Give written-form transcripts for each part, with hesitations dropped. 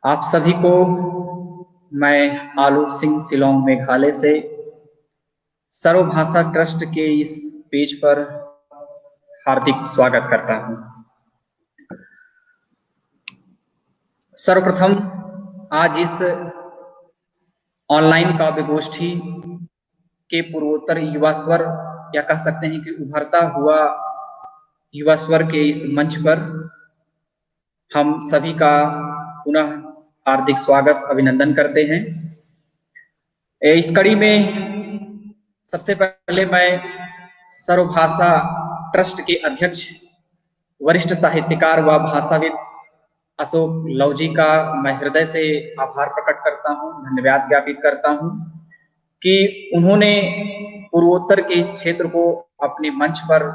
आप सभी को मैं आलोक सिंह शिलोंग मेघालय से सर्वभाषा ट्रस्ट के इस पेज पर हार्दिक स्वागत करता हूं। सर्वप्रथम आज इस ऑनलाइन काव्य गोष्ठी के पूर्वोत्तर युवा स्वर या कह सकते हैं कि उभरता हुआ युवा स्वर के इस मंच पर हम सभी का पुनः हार्दिक स्वागत अभिनंदन करते हैं। इस कड़ी में सबसे पहले मैं सर्वभाषा ट्रस्ट के अध्यक्ष वरिष्ठ साहित्यकार व भाषाविद अशोक लवजी का मैं हृदय से आभार प्रकट करता हूं, धन्यवाद ज्ञापित करता हूं कि उन्होंने पूर्वोत्तर के इस क्षेत्र को अपने मंच पर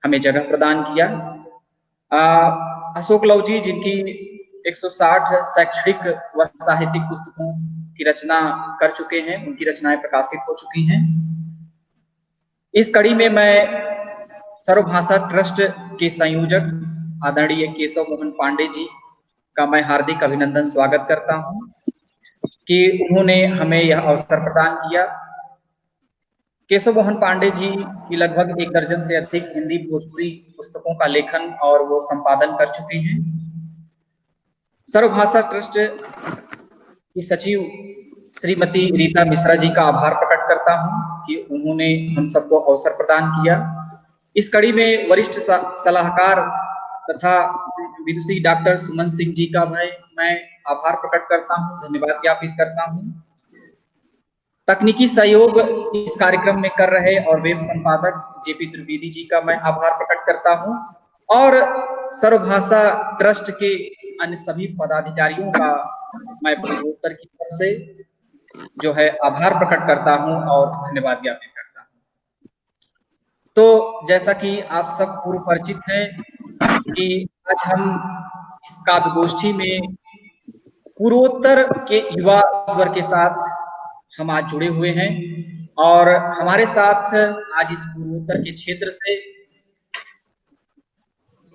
हमें जगह प्रदान किया। अशोक लवजी जिनकी 160 शैक्षणिक व साहित्यिक पुस्तकों की रचना कर चुके हैं, उनकी रचनाएं प्रकाशित हो चुकी हैं। इस कड़ी में मैं सर्वभाषा ट्रस्ट के संयोजक आदरणीय केशव मोहन पांडे जी का मैं हार्दिक अभिनंदन स्वागत करता हूं कि उन्होंने हमें यह अवसर प्रदान किया। केशव मोहन पांडे जी की लगभग 1 दर्जन से अधिक हिंदी भोजपुरी पुस्तकों का लेखन और वो संपादन कर चुके हैं। सर्वभाषा ट्रस्ट की सचिव श्रीमती रीता मिश्रा जी का आभार प्रकट करता हूं कि उन्होंने हम सबको अवसर प्रदान किया। इस कड़ी में वरिष्ठ सलाहकार तथा विदुषी डॉक्टर सुमन सिंह जी का मैं आभार प्रकट करता हूं, धन्यवाद ज्ञापित करता हूं। तकनीकी सहयोग इस कार्यक्रम में कर रहे और वेब संपादक जेपी त्रिवेदी जी का मैं आभार प्रकट करता हूं और सर्वभाषा ट्रस्ट के अन्य सभी पदाधिकारियों का मैं पूर्वोत्तर की तरफ से जो है आभार प्रकट करता हूं और धन्यवाद ज्ञापित करता हूं। तो जैसा कि आप सब पूर्व परिचित हैं कि आज हम इस काव्य गोष्ठी में पूर्वोत्तर के युवा स्वर के साथ हम आज जुड़े हुए हैं और हमारे साथ आज इस पूर्वोत्तर के क्षेत्र से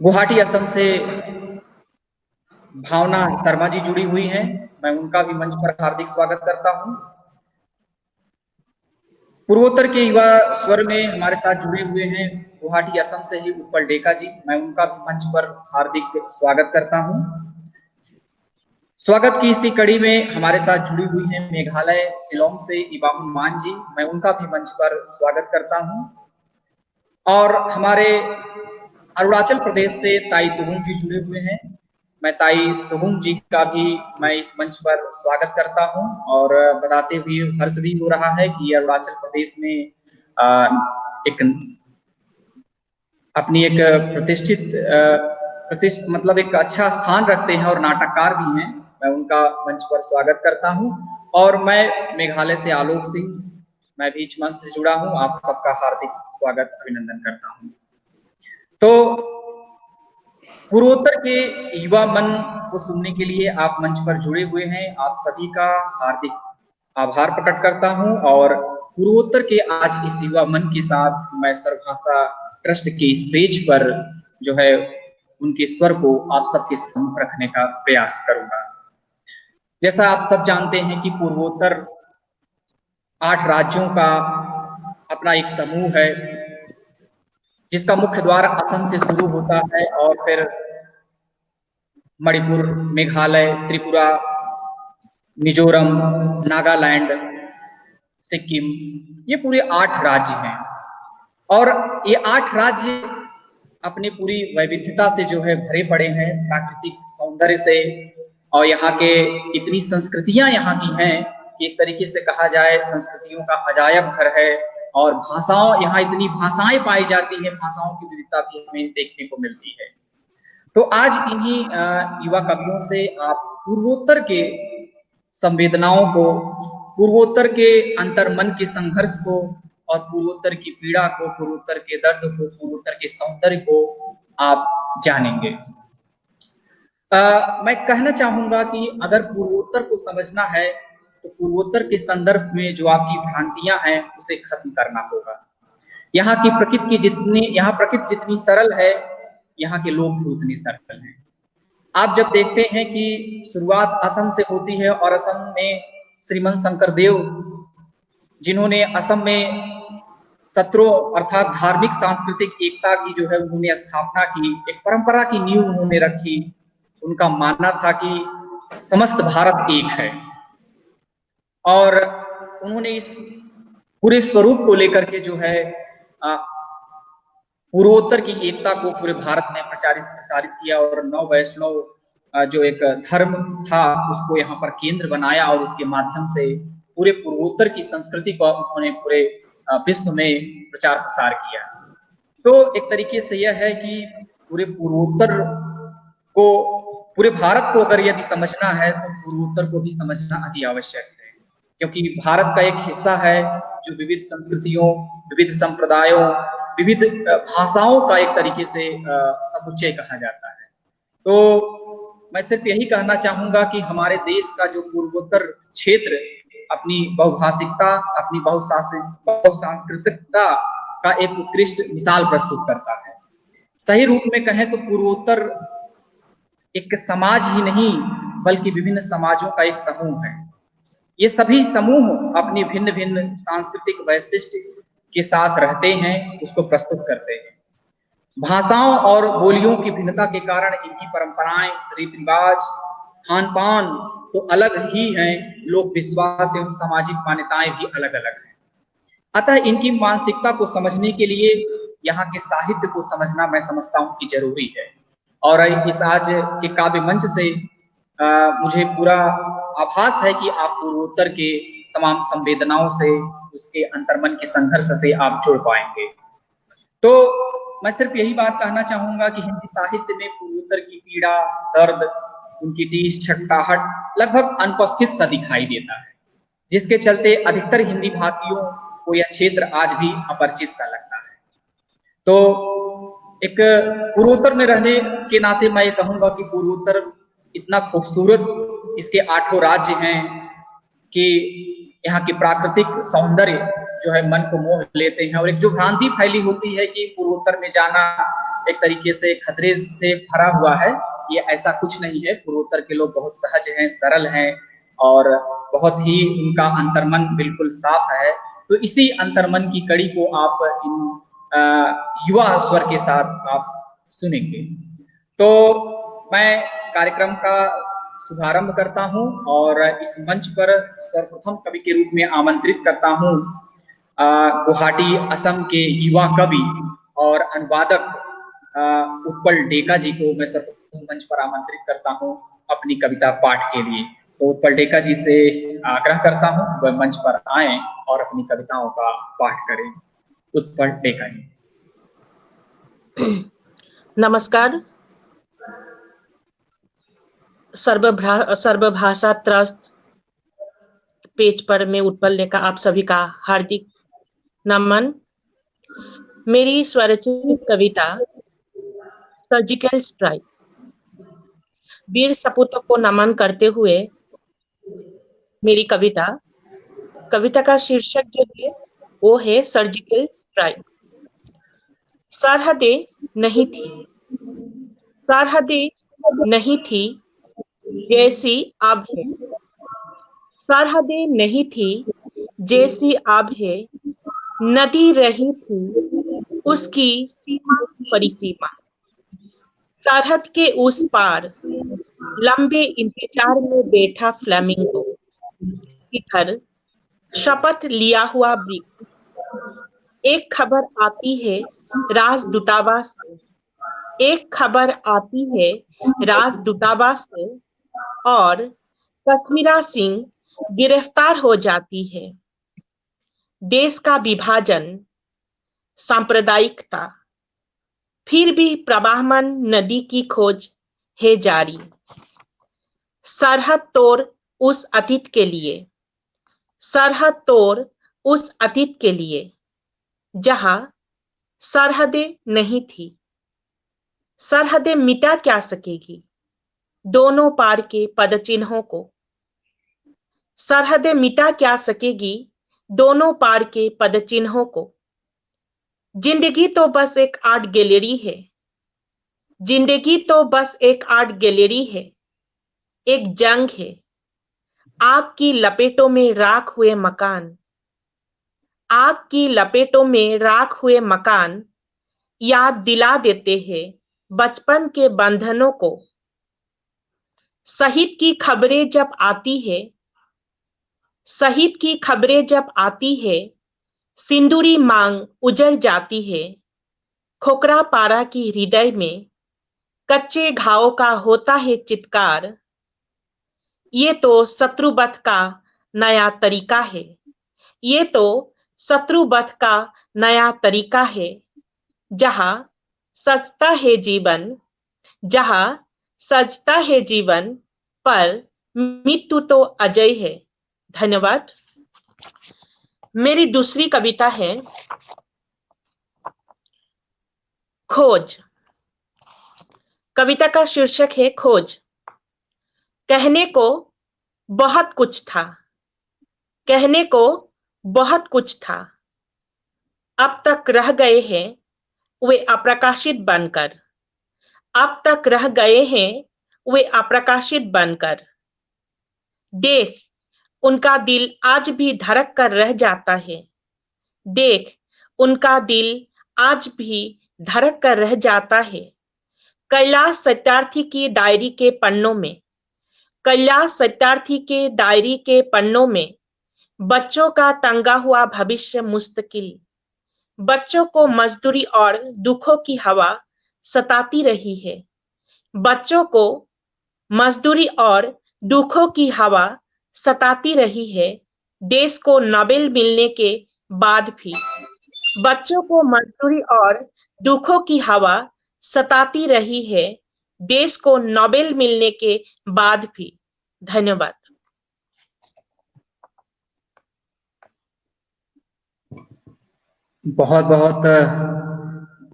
गुवाहाटी असम से भावना शर्मा जी जुड़ी हुई हैं। मैं उनका भी मंच पर हार्दिक स्वागत करता हूं। पूर्वोत्तर के युवा स्वर में हमारे साथ जुड़े हुए हैं गुवाहाटी असम से ही उत्पल डेका जी, मैं उनका भी मंच पर हार्दिक स्वागत करता हूं। स्वागत की इसी कड़ी में हमारे साथ जुड़ी हुई हैं मेघालय शिलोंग से इबामुन मान जी, मैं उनका भी मंच पर स्वागत करता हूं। और हमारे अरुणाचल प्रदेश से ताई तुगुंग जी जुड़े हुए हैं, मैं ताई तुगुंग जी का भी मैं इस मंच पर स्वागत करता हूं और बताते हुए हर्ष भी हो रहा है कि अरुणाचल प्रदेश में अपनी एक प्रतिष्ठित मतलब एक अच्छा स्थान रखते हैं और नाटककार भी हैं, मैं उनका मंच पर स्वागत करता हूं। और मैं मेघालय से आलोक सिंह, मैं भी इस मंच से जुड़ा हूं, आप सबका हार्दिक स्वागत अभिनंदन करता हूं। तो पूर्वोत्तर के युवा मन को सुनने के लिए आप मंच पर जुड़े हुए हैं, आप सभी का हार्दिक आभार प्रकट करता हूं और पूर्वोत्तर के आज इस युवा मन के साथ मैं सर्वभाषा ट्रस्ट के इस पेज पर जो है उनके स्वर को आप सबके सम्मुख रखने का प्रयास करूंगा। जैसा आप सब जानते हैं कि पूर्वोत्तर 8 राज्यों का अपना एक समूह है जिसका मुख्य द्वार असम से शुरू होता है और फिर मणिपुर, मेघालय, त्रिपुरा, मिजोरम, नागालैंड, सिक्किम, ये पूरे 8 राज्य हैं और ये 8 राज्य अपनी पूरी वैविध्यता से जो है भरे पड़े हैं, प्राकृतिक सौंदर्य से, और यहाँ के इतनी संस्कृतियां यहाँ की हैं कि एक तरीके से कहा जाए संस्कृतियों का अजायब घर है और भाषाओं यहाँ इतनी भाषाएं पाई जाती है, भाषाओं की विविधता भी हमें देखने को मिलती है। तो आज इन्हीं युवा कवियों से आप पूर्वोत्तर के संवेदनाओं को, पूर्वोत्तर के अंतर्मन के संघर्ष को और पूर्वोत्तर की पीड़ा को, पूर्वोत्तर के दर्द को, पूर्वोत्तर के सौंदर्य को आप जानेंगे। मैं कहना चाहूंगा कि अगर पूर्वोत्तर को समझना है तो पूर्वोत्तर के संदर्भ में जो आपकी भ्रांतियां हैं उसे खत्म करना होगा। यहाँ की प्रकृति जितनी सरल है, यहाँ के लोग भी उतने सरल हैं। आप जब देखते हैं कि शुरुआत असम से होती है और असम में श्रीमंत शंकरदेव, जिन्होंने असम में सत्रों अर्थात धार्मिक सांस्कृतिक एकता की जो है उन्होंने स्थापना की, एक परंपरा की नींव उन्होंने रखी। उनका मानना था कि समस्त भारत एक है और उन्होंने इस पूरे स्वरूप को लेकर के जो है पूर्वोत्तर की एकता को पूरे भारत में प्रसारित किया और नव वैष्णव जो एक धर्म था उसको यहाँ पर केंद्र बनाया और उसके माध्यम से पूरे पूर्वोत्तर की संस्कृति को उन्होंने पूरे विश्व में प्रचार प्रसार किया। तो एक तरीके से यह है कि पूरे पूर्वोत्तर को, पूरे भारत को अगर यदि समझना है तो पूर्वोत्तर को भी समझना अति आवश्यक है, क्योंकि भारत का एक हिस्सा है जो विविध संस्कृतियों, विविध संप्रदायों, विविध भाषाओं का एक तरीके से समुच्चय कहा जाता है। तो मैं सिर्फ यही कहना चाहूंगा कि हमारे देश का जो पूर्वोत्तर क्षेत्र अपनी बहुभाषिकता, अपनी बहुसांस्कृतिकता का एक उत्कृष्ट मिसाल प्रस्तुत करता है। सही रूप में कहें तो पूर्वोत्तर एक समाज ही नहीं बल्कि विभिन्न समाजों का एक समूह है। ये सभी समूह अपनी भिन्न भिन्न सांस्कृतिक वैशिष्ट्य के साथ रहते हैं, उसको प्रस्तुत करते हैं। भाषाओं और बोलियों की भिन्नता के कारण इनकी परंपराएं, रीति रिवाज, खान पान तो अलग ही हैं, लोक विश्वास एवं सामाजिक मान्यताएं भी अलग अलग हैं। अतः इनकी मानसिकता को समझने के लिए यहाँ के साहित्य को समझना मैं समझता हूँ कि जरूरी है। और इस आज के काव्य मंच से मुझे पूरा आभास है कि आप पूर्वोत्तर के तमाम संवेदनाओं से, उसके अंतर्मन के संघर्ष से आप जुड़ पाएंगे। तो मैं सिर्फ यही बात कहना चाहूंगा कि हिंदी साहित्य में पूर्वोत्तर की पीड़ा, दर्द, उनकी टीस, छटपटाहट लगभग अनुपस्थित सा दिखाई देता है, जिसके चलते अधिकतर हिंदी भाषियों को यह क्षेत्र आज भी अपरिचित सा लगता है। तो एक पूर्वोत्तर में रहने के नाते मैं ये कहूंगा कि पूर्वोत्तर इतना खूबसूरत, इसके 8 राज्य हैं कि यहाँ की प्राकृतिक सौंदर्य जो है मन को मोह लेते हैं। और एक जो भ्रांति फैली होती है कि पूर्वोत्तर में जाना एक तरीके से खतरे से भरा हुआ है, ये ऐसा कुछ नहीं है। पूर्वोत्तर के लोग बहुत सहज हैं, सरल हैं और बहुत ही उनका अंतर्मन बिल्कुल साफ है। तो इसी अंतर्मन की कड़ी को आप इन युवा स्वर के साथ आप सुनेंगे। तो मैं कार्यक्रम का शुभारंभ करता हूं और इस मंच पर सर्वप्रथम कवि के रूप में आमंत्रित करता हूं गुवाहाटी असम के युवा कवि और अनुवादक उत्पल डेका जी को मैं सर्वप्रथम मंच पर आमंत्रित करता हूं अपनी कविता पाठ के लिए। तो उत्पल डेका जी से आग्रह करता हूं वह मंच पर आए और अपनी कविताओं का पाठ करें। उत्पल डेका जी। नमस्कार। सर्वभाषा ट्रस्ट पेज पर मैं उत्पल डेका आप सभी का हार्दिक नमन। मेरी स्वरचित कविता सर्जिकल स्ट्राइक, वीर सपूतों को नमन करते हुए मेरी कविता का शीर्षक जो है वो है सर्जिकल स्ट्राइक। सरहदें नहीं थी, सरहदें नहीं थी जैसी अब है, सरहदें नहीं थी जैसी अब है, नदी रही थी उसकी सीमा परिसीमा। सरहद के उस पार लंबे इंतजार में बैठा फ्लेमिंगो, इधर शपथ लिया हुआ ब्रिक। एक खबर आती है राजदूतावास से, एक खबर आती है राजदूतावास से और कश्मीरा सिंह गिरफ्तार हो जाती है। देश का विभाजन, सांप्रदायिकता, फिर भी प्रवाहमान नदी की खोज है जारी। सरहद तोड़ उस अतीत के लिए, सरहद तोड़ उस अतीत के लिए जहां सरहदें नहीं थी। सरहदें मिटा क्या सकेगी दोनों पार के पदचिन्हों को, सरहदें मिटा क्या सकेगी दोनों पार के पदचिन्हों को। जिंदगी तो बस एक आर्ट गैलरी है, जिंदगी तो बस एक आर्ट गैलरी है, एक जंग है, आग की लपेटों में राख हुए मकान, आग की लपेटों में राख हुए मकान याद दिला देते हैं बचपन के बंधनों को। शहीद की खबरें जब आती है, शहीद की खबरें जब आती है, सिंदूरी मांग उजड़ जाती है। खोखरा पारा की हृदय में कच्चे घावों का होता है चित्कार। ये तो शत्रुवध का नया तरीका है, ये तो शत्रुवध का नया तरीका है। जहां सजता है जीवन, जहां सजता है जीवन, पर मृत्यु तो अजय है। धन्यवाद। मेरी दूसरी कविता है खोज। कविता का शीर्षक है खोज। कहने को बहुत कुछ था, कहने को बहुत कुछ था, अब तक रह गए हैं वे अप्रकाशित बनकर, अब तक रह गए हैं वे अप्रकाशित बनकर। देख, उनका दिल आज भी धड़क कर रह जाता है, देख, उनका दिल आज भी धड़क कर रह जाता है। कैलाश सत्यार्थी की डायरी के पन्नों में, कैलाश सत्यार्थी के डायरी के पन्नों में बच्चों का टंगा हुआ भविष्य मुस्तकिल, बच्चों को मजदूरी और दुखों की हवा सताती रही है, बच्चों को मजदूरी और दुखों की हवा सताती रही है। देश को नोबेल मिलने के बाद भी, बच्चों को मजदूरी और दुखों की हवा सताती रही है, देश को नोबेल मिलने के बाद भी। धन्यवाद। बहुत बहुत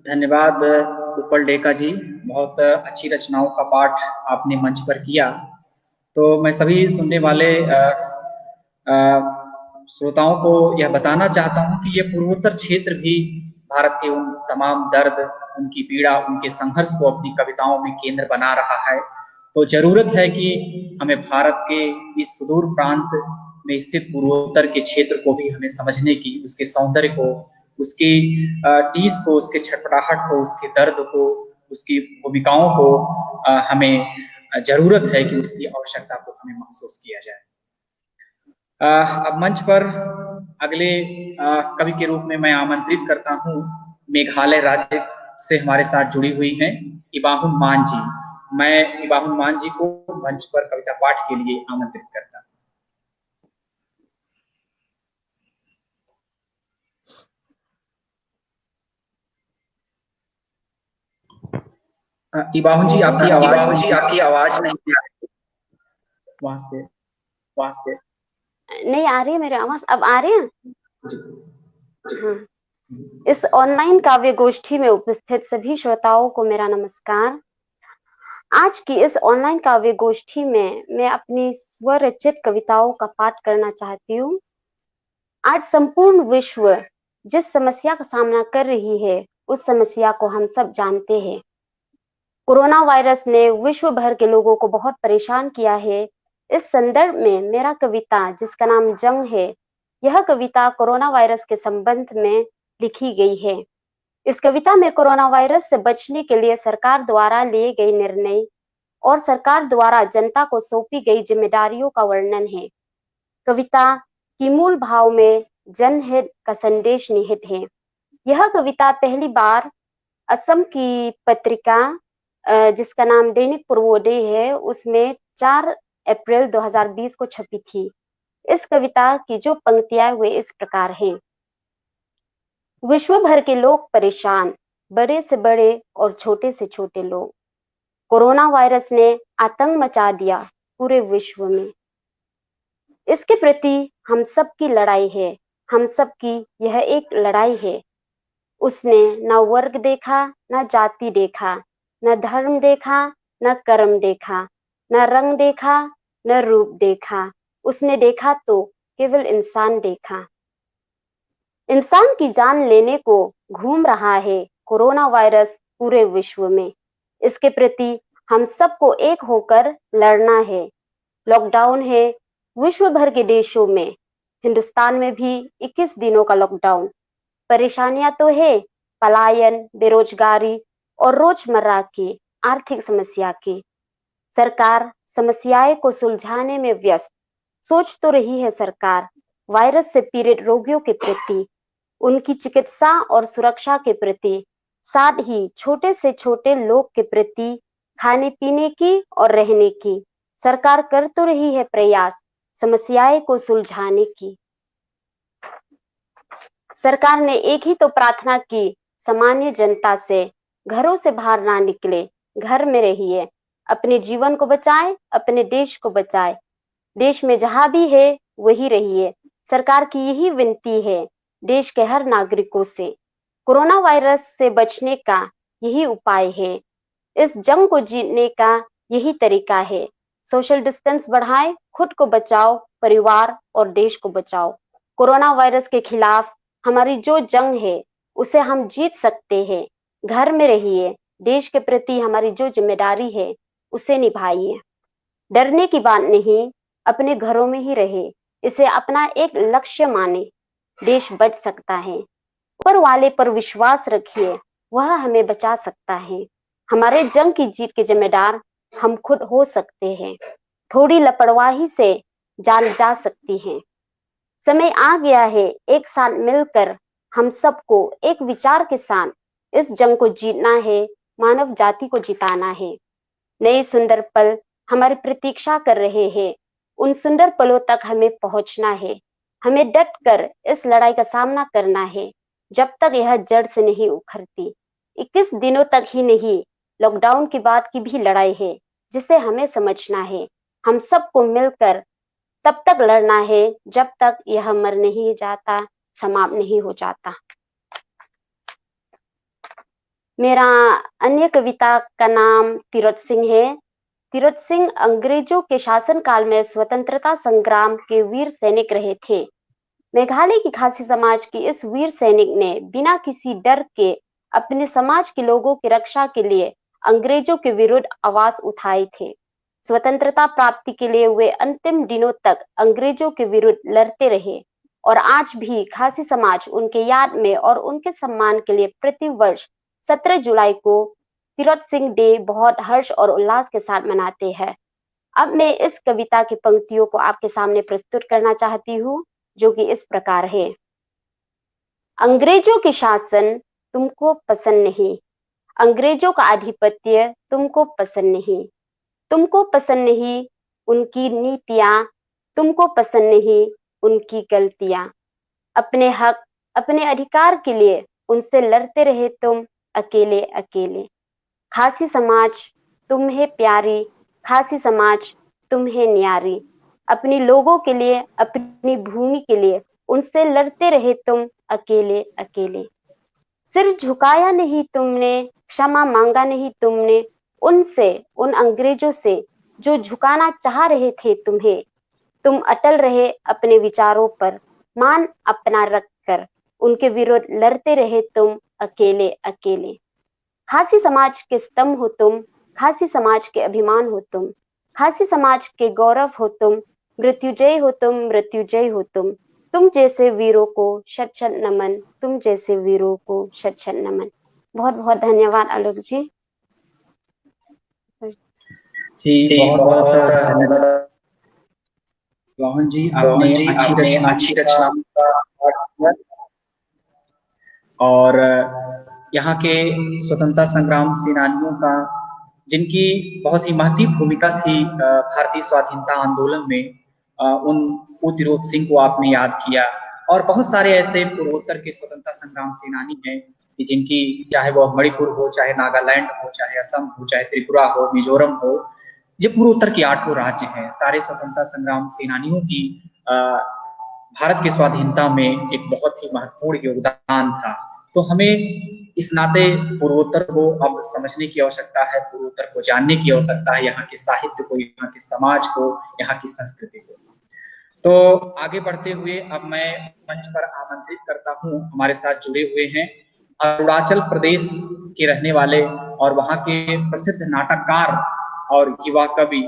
धन्यवाद उपल डेका जी। बहुत अच्छी रचनाओं का पाठ आपने मंच पर किया। तो मैं सभी सुनने वाले श्रोताओं को यह बताना चाहता हूं कि यह पूर्वोत्तर क्षेत्र भी भारत के उन तमाम दर्द, उनकी पीड़ा, उनके संघर्ष को अपनी कविताओं में केंद्र बना रहा है। तो जरूरत है कि हमें भारत के इस सुदूर प्रांत में स्थित पूर्वोत्तर के क्षेत्र को भी हमें समझने की, उसके सौंदर्य को, उसकी टीस को, उसके छटपटाहट को, उसके दर्द को, उसकी भूमिकाओं को हमें जरूरत है कि उसकी आवश्यकता को हमें महसूस किया जाए। अब मंच पर अगले कवि के रूप में मैं आमंत्रित करता हूं, मेघालय राज्य से हमारे साथ जुड़ी हुई हैं इबाहुन मान जी। मैं इबाहुन मान जी को मंच पर कविता पाठ के लिए आमंत्रित करता हूं। इबाहुन जी आपकी आवाज नहीं आ रही। वहां से नहीं आ रही है मेरी आवाज? अब आ रही है? हाँ। इस ऑनलाइन काव्य गोष्ठी में उपस्थित सभी श्रोताओं को मेरा नमस्कार। आज की इस ऑनलाइन काव्य गोष्ठी में मैं अपनी स्वरचित कविताओं का पाठ करना चाहती हूँ। आज संपूर्ण विश्व जिस समस्या का सामना कर रही है, उस समस्या को हम सब जानते हैं। कोरोना वायरस ने विश्व भर के लोगों को बहुत परेशान किया है। इस संदर्भ में मेरा कविता, जिसका नाम जंग है, यह कविता कोरोना वायरस के संबंध में लिखी गई है। इस कविता में कोरोना वायरस से बचने के लिए सरकार द्वारा लिए गए निर्णय और सरकार द्वारा जनता को सौंपी गई जिम्मेदारियों का वर्णन है। कविता की मूल भाव में जनहित का संदेश निहित है। यह कविता पहली बार असम की पत्रिका, जिसका नाम दैनिक पूर्वोदय है, उसमें 4 अप्रैल 2020 को छपी थी। इस कविता की जो पंक्तियां वे इस प्रकार हैं। विश्व भर के लोग परेशान, बड़े से बड़े और छोटे से छोटे लोग। कोरोना वायरस ने आतंक मचा दिया पूरे विश्व में। इसके प्रति हम सबकी लड़ाई है, हम सबकी यह एक लड़ाई है। उसने न वर्ग देखा, न जाति देखा, न धर्म देखा, न कर्म देखा, न रंग देखा, न रूप देखा। उसने देखा तो केवल इंसान देखा। इंसान की जान लेने को घूम रहा है कोरोना वायरस पूरे विश्व में। इसके प्रति हम सबको एक होकर लड़ना है। लॉकडाउन है विश्व भर के देशों में, हिंदुस्तान में भी 21 दिनों का लॉकडाउन। परेशानियां तो है, पलायन, बेरोजगारी और रोजमर्रा की आर्थिक समस्या की। सरकार समस्याएं को सुलझाने में व्यस्त। सोच तो रही है सरकार वायरस से पीड़ित रोगियों के प्रति, उनकी चिकित्सा और सुरक्षा के प्रति, साथ ही छोटे से छोटे लोग के प्रति खाने पीने की और रहने की। सरकार कर तो रही है प्रयास समस्याएं को सुलझाने की। सरकार ने एक ही तो प्रार्थना की सामान्य जनता से, घरों से बाहर ना निकले, घर में रहिए, अपने जीवन को बचाएं, अपने देश को बचाएं। देश में जहां भी है वही रहिए। सरकार की यही विनती है देश के हर नागरिकों से। कोरोना वायरस से बचने का यही उपाय है। इस जंग को जीतने का यही तरीका है। सोशल डिस्टेंस बढ़ाएं, खुद को बचाओ, परिवार और देश को बचाओ। कोरोना वायरस के खिलाफ हमारी जो जंग है उसे हम जीत सकते हैं। घर में रहिए, देश के प्रति हमारी जो जिम्मेदारी है उसे निभाइए। डरने की बात नहीं, अपने घरों में ही रहे, इसे अपना एक लक्ष्य माने। देश बच सकता है। ऊपर वाले पर विश्वास रखिए, वह हमें बचा सकता है। हमारे जंग की जीत के जिम्मेदार हम खुद हो सकते हैं। थोड़ी लापरवाही से जान जा सकती है। समय आ गया है एक साथ मिलकर हम सबको एक विचार के साथ इस जंग को जीतना है, मानव जाति को जिताना है। नए सुंदर पल हमारी प्रतीक्षा कर रहे हैं। उन सुंदर पलों तक हमें पहुंचना है। हमें डट कर इस लड़ाई का सामना करना है जब तक यह जड़ से नहीं उखड़ती। 21 दिनों तक ही नहीं, लॉकडाउन के बाद की भी लड़ाई है जिसे हमें समझना है। हम सबको मिलकर तब तक लड़ना है जब तक यह मर नहीं जाता, समाप्त नहीं हो जाता। मेरा अन्य कविता का नाम तीरथ सिंह है। तीरथ सिंह अंग्रेजों के शासनकाल में स्वतंत्रता संग्राम के वीर सैनिक रहे थे। मेघालय की खासी समाज की इस वीर सैनिक ने बिना किसी डर के अपने समाज के लोगों की रक्षा के लिए अंग्रेजों के विरुद्ध आवाज उठाए थे। स्वतंत्रता प्राप्ति के लिए वे अंतिम दिनों तक अंग्रेजों के विरुद्ध लड़ते रहे और आज भी खासी समाज उनके याद में और उनके सम्मान के लिए प्रति वर्ष 17 जुलाई को तीरथ सिंह डे बहुत हर्ष और उल्लास के साथ मनाते हैं। अब मैं इस कविता की पंक्तियों को आपके सामने प्रस्तुत करना चाहती हूँ, जो कि इस प्रकार है। अंग्रेजों के शासन तुमको पसंद नहीं, अंग्रेजों का आधिपत्य तुमको पसंद नहीं, तुमको पसंद नहीं उनकी नीतियां, तुमको पसंद नहीं उनकी गलतियां। अपने हक, अपने अधिकार के लिए उनसे लड़ते रहे तुम अकेले अकेले। खासी समाज तुम्हें प्यारी, खासी समाज तुम्हें न्यारी। अपनी लोगों के लिए, अपनी भूमि के लिए उनसे लड़ते रहे तुम अकेले अकेले। सिर झुकाया नहीं तुमने, क्षमा मांगा नहीं तुमने उनसे, उन अंग्रेजों से जो झुकाना चाह रहे थे तुम्हें। तुम अटल रहे अपने विचारों पर, मान अपना रख कर उनके विरुद्ध लड़ते रहे तुम अकेले अकेले। खासी समाज के स्तंभ हो तुम, खासी समाज के अभिमान हो तुम, खासी समाज के गौरव हो तुम, मृत्युजय हो तुम, मृत्युजय हो तुम जैसे वीरों को शत शत नमन, तुम जैसे वीरों को शत शत नमन। बहुत बहुत धन्यवाद आलोक जी। बहुत बहुत धन्यवाद रोहन जी, आपने अच्छी रचना और यहाँ के स्वतंत्रता संग्राम सेनानियों का, जिनकी बहुत ही महत्वपूर्ण भूमिका थी भारतीय स्वाधीनता आंदोलन में, उन तीरथ सिंह को आपने याद किया। और बहुत सारे ऐसे पूर्वोत्तर के स्वतंत्रता संग्राम सेनानी हैं कि जिनकी, चाहे वह मणिपुर हो, चाहे नागालैंड हो, चाहे असम हो, चाहे त्रिपुरा हो, मिजोरम हो, जो पूर्वोत्तर के 8 राज्य हैं, सारे स्वतंत्रता संग्राम सेनानियों की भारत की स्वाधीनता में एक बहुत ही महत्वपूर्ण योगदान था। तो हमें इस नाते पूर्वोत्तर को अब समझने की आवश्यकता है, पूर्वोत्तर को जानने की आवश्यकता है, यहाँ के साहित्य को, यहाँ के समाज को, यहाँ की संस्कृति को। तो आगे बढ़ते हुए अब मैं मंच पर आमंत्रित करता हूँ, हमारे साथ जुड़े हुए हैं अरुणाचल प्रदेश के रहने वाले और वहाँ के प्रसिद्ध नाटककार और युवा कवि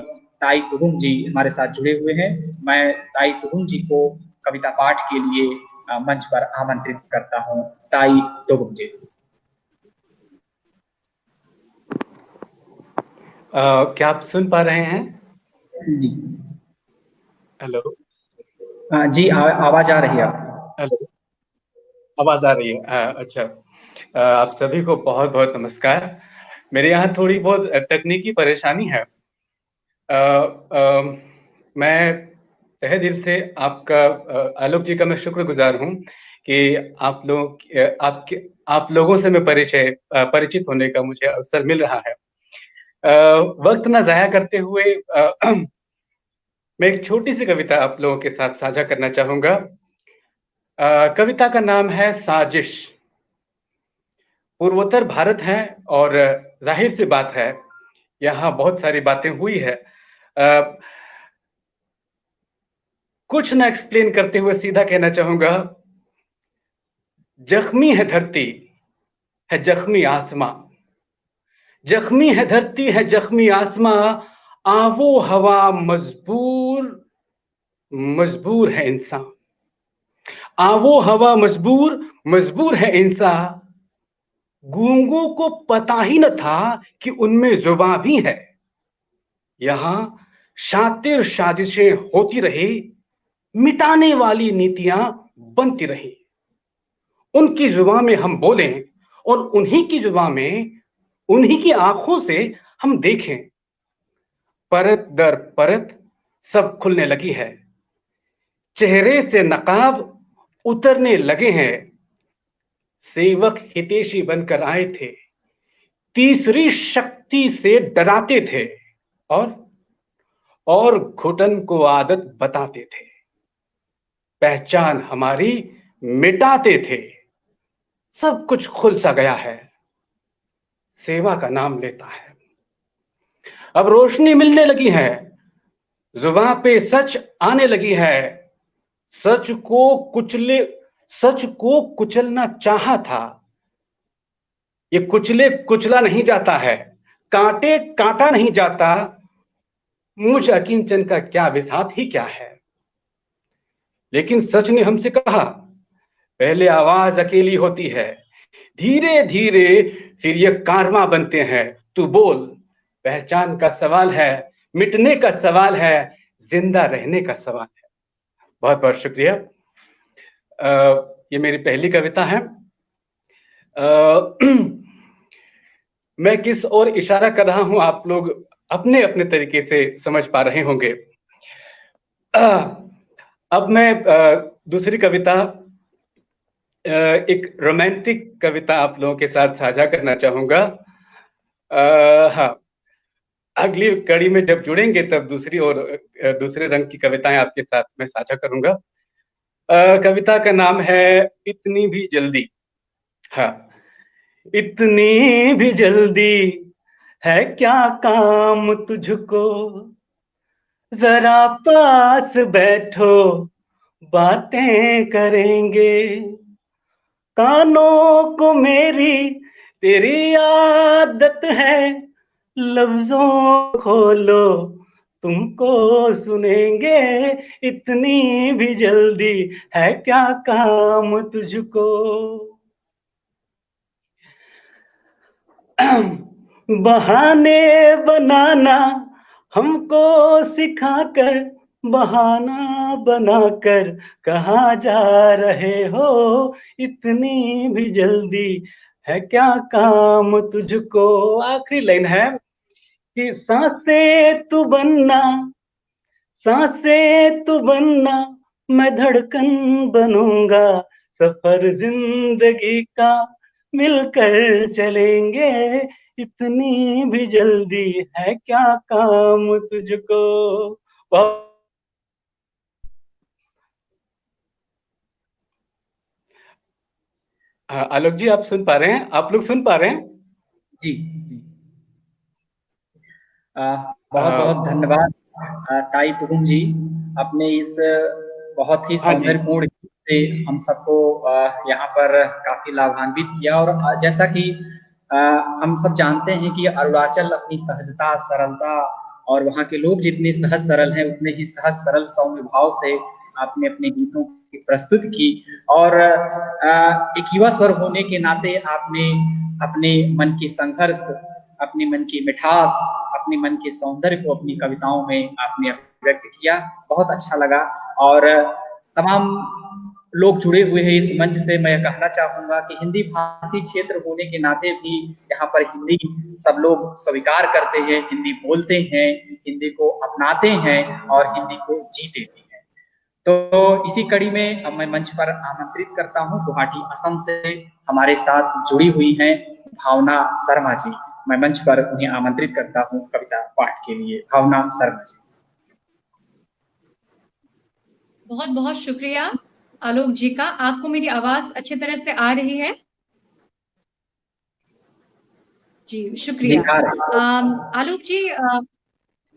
ताई तुगुम जी हमारे साथ जुड़े हुए हैं। मैं ताई तुगुम जी को कविता पाठ के लिए मंच पर आमंत्रित करता हूँ। ताई तुगुम जी। क्या आप सुन पा रहे हैं? जी हेलो। जी आवाज आ रही है आप? हेलो, आवाज आ रही है? अच्छा। आप सभी को बहुत बहुत नमस्कार। मेरे यहाँ थोड़ी बहुत तकनीकी परेशानी है। मैं तहे दिल से आपका आलोक जी का मैं शुक्रगुजार हूँ कि आप लोगों से मैं परिचित होने का मुझे अवसर मिल रहा है। वक्त न जाया करते हुए मैं एक छोटी सी कविता आप लोगों के साथ साझा करना चाहूंगा। कविता का नाम है साजिश। पूर्वोत्तर भारत है और जाहिर सी बात है यहाँ बहुत सारी बातें हुई है। कुछ ना एक्सप्लेन करते हुए सीधा कहना चाहूंगा, जख्मी है धरती है जख्मी आसमां, जख्मी है धरती है जख्मी आसमां, आवो हवा मजबूर मजबूर है इंसान, आवो हवा मजबूर मजबूर है इंसान। गूंगों को पता ही न था कि उनमें जुबां भी है। यहां शातिर साजिशें होती रही, मिटाने वाली नीतियां बनती रही। उनकी जुबां में हम बोलें और उन्हीं की जुबां में उन्हीं की आंखों से हम देखें। परत दर परत सब खुलने लगी है, चेहरे से नकाब उतरने लगे हैं। सेवक हितैषी बनकर आए थे, तीसरी शक्ति से डराते थे और घुटन को आदत बताते थे। पहचान हमारी मिटाते थे। सब कुछ खुल सा गया है, सेवा का नाम लेता है। अब रोशनी मिलने लगी है, जुबान पे सच आने लगी है। सच को कुचलना चाहा था, ये कुचला नहीं जाता है, कांटे काटा नहीं जाता। मुझ अकिंचन का क्या विसात ही क्या है। लेकिन सच ने हमसे कहा, पहले आवाज अकेली होती है, धीरे धीरे फिर ये कारवां बनते हैं। तू बोल, पहचान का सवाल है, मिटने का सवाल है, जिंदा रहने का सवाल है। बहुत बहुत शुक्रिया। ये मेरी पहली कविता है। मैं किस ओर इशारा कर रहा हूं आप लोग अपने अपने तरीके से समझ पा रहे होंगे। अब मैं दूसरी कविता, एक रोमांटिक कविता आप लोगों के साथ साझा करना चाहूंगा। हाँ, अगली कड़ी में जब जुड़ेंगे तब दूसरी और दूसरे रंग की कविताएं आपके साथ मैं साझा करूंगा। कविता का नाम है इतनी भी जल्दी। हाँ, इतनी भी जल्दी है क्या काम तुझको, जरा पास बैठो बातें करेंगे। कानों को मेरी तेरी आदत है, लफ्जों खोलो तुमको सुनेंगे। इतनी भी जल्दी है क्या काम तुझको। बहाने बनाना हमको सिखाकर, बहाना बनाकर कहाँ जा रहे हो। इतनी भी जल्दी है क्या काम तुझको। आखिरी लाइन है कि सांसें तू बनना, सांसें तू बनना, मैं धड़कन बनूंगा। सफर जिंदगी का मिलकर चलेंगे। इतनी भी जल्दी है क्या काम तुझको। आलोक जी, आप सुन पा रहे हैं? आप लोग सुन पा रहे हैं? जी जी। बहुत बहुत धन्यवाद ताई तुगुम जी, अपने इस बहुत ही हाँ जी। सौंदर्यपूर्ण से हम सबको यहाँ पर काफी लाभान्वित किया। और जैसा कि हम सब जानते हैं कि अरुणाचल अपनी सहजता, सरलता और वहाँ के लोग जितने सहज सरल हैं उतने ही सहज सरल सौम्य भाव से आपने अपने गीतों की प्रस्तुत की। और एक युवा स्वर होने के नाते आपने अपने मन की संघर्ष, अपने मन की मिठास, अपने मन के सौंदर्य को अपनी कविताओं में आपने व्यक्त किया। बहुत अच्छा लगा। और तमाम लोग जुड़े हुए हैं इस मंच से। मैं कहना चाहूंगा कि हिंदी भाषी क्षेत्र होने के नाते भी यहाँ पर हिंदी सब लोग स्वीकार करते हैं, हिंदी बोलते हैं, हिंदी को अपनाते हैं और हिंदी को जीते भी हैं। तो इसी कड़ी में अब मैं मंच पर आमंत्रित करता हूँ, गुवाहाटी असम से हमारे साथ जुड़ी हुई हैं भावना शर्मा जी। मैं मंच पर उन्हें आमंत्रित करता हूँ कविता पाठ के लिए। भावना शर्मा जी। बहुत बहुत शुक्रिया आलोक जी का। आपको मेरी आवाज अच्छी तरह से आ रही है? जी शुक्रिया। आलोक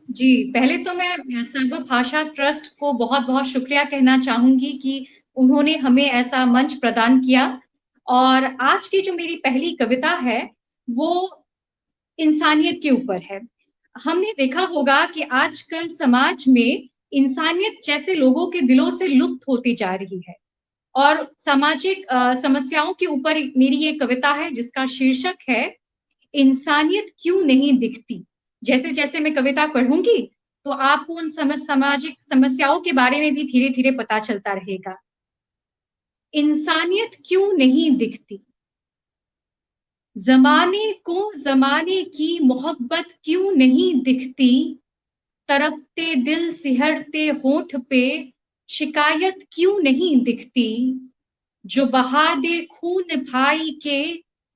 जी पहले तो मैं सर्वभाषा ट्रस्ट को बहुत बहुत शुक्रिया कहना चाहूंगी कि उन्होंने हमें ऐसा मंच प्रदान किया। और आज की जो मेरी पहली कविता है वो इंसानियत के ऊपर है। हमने देखा होगा कि आजकल समाज में इंसानियत जैसे लोगों के दिलों से लुप्त होती जा रही है। और सामाजिक समस्याओं के ऊपर मेरी ये कविता है जिसका शीर्षक है इंसानियत क्यों नहीं दिखती। जैसे जैसे मैं कविता पढ़ूंगी तो आपको उन सामाजिक समस्याओं के बारे में भी धीरे धीरे पता चलता रहेगा। इंसानियत क्यों नहीं दिखती, जमाने को जमाने की मोहब्बत क्यों नहीं दिखती, तड़पते दिल सिहरते होठ पे शिकायत क्यों नहीं दिखती, जो बहा दे खून भाई के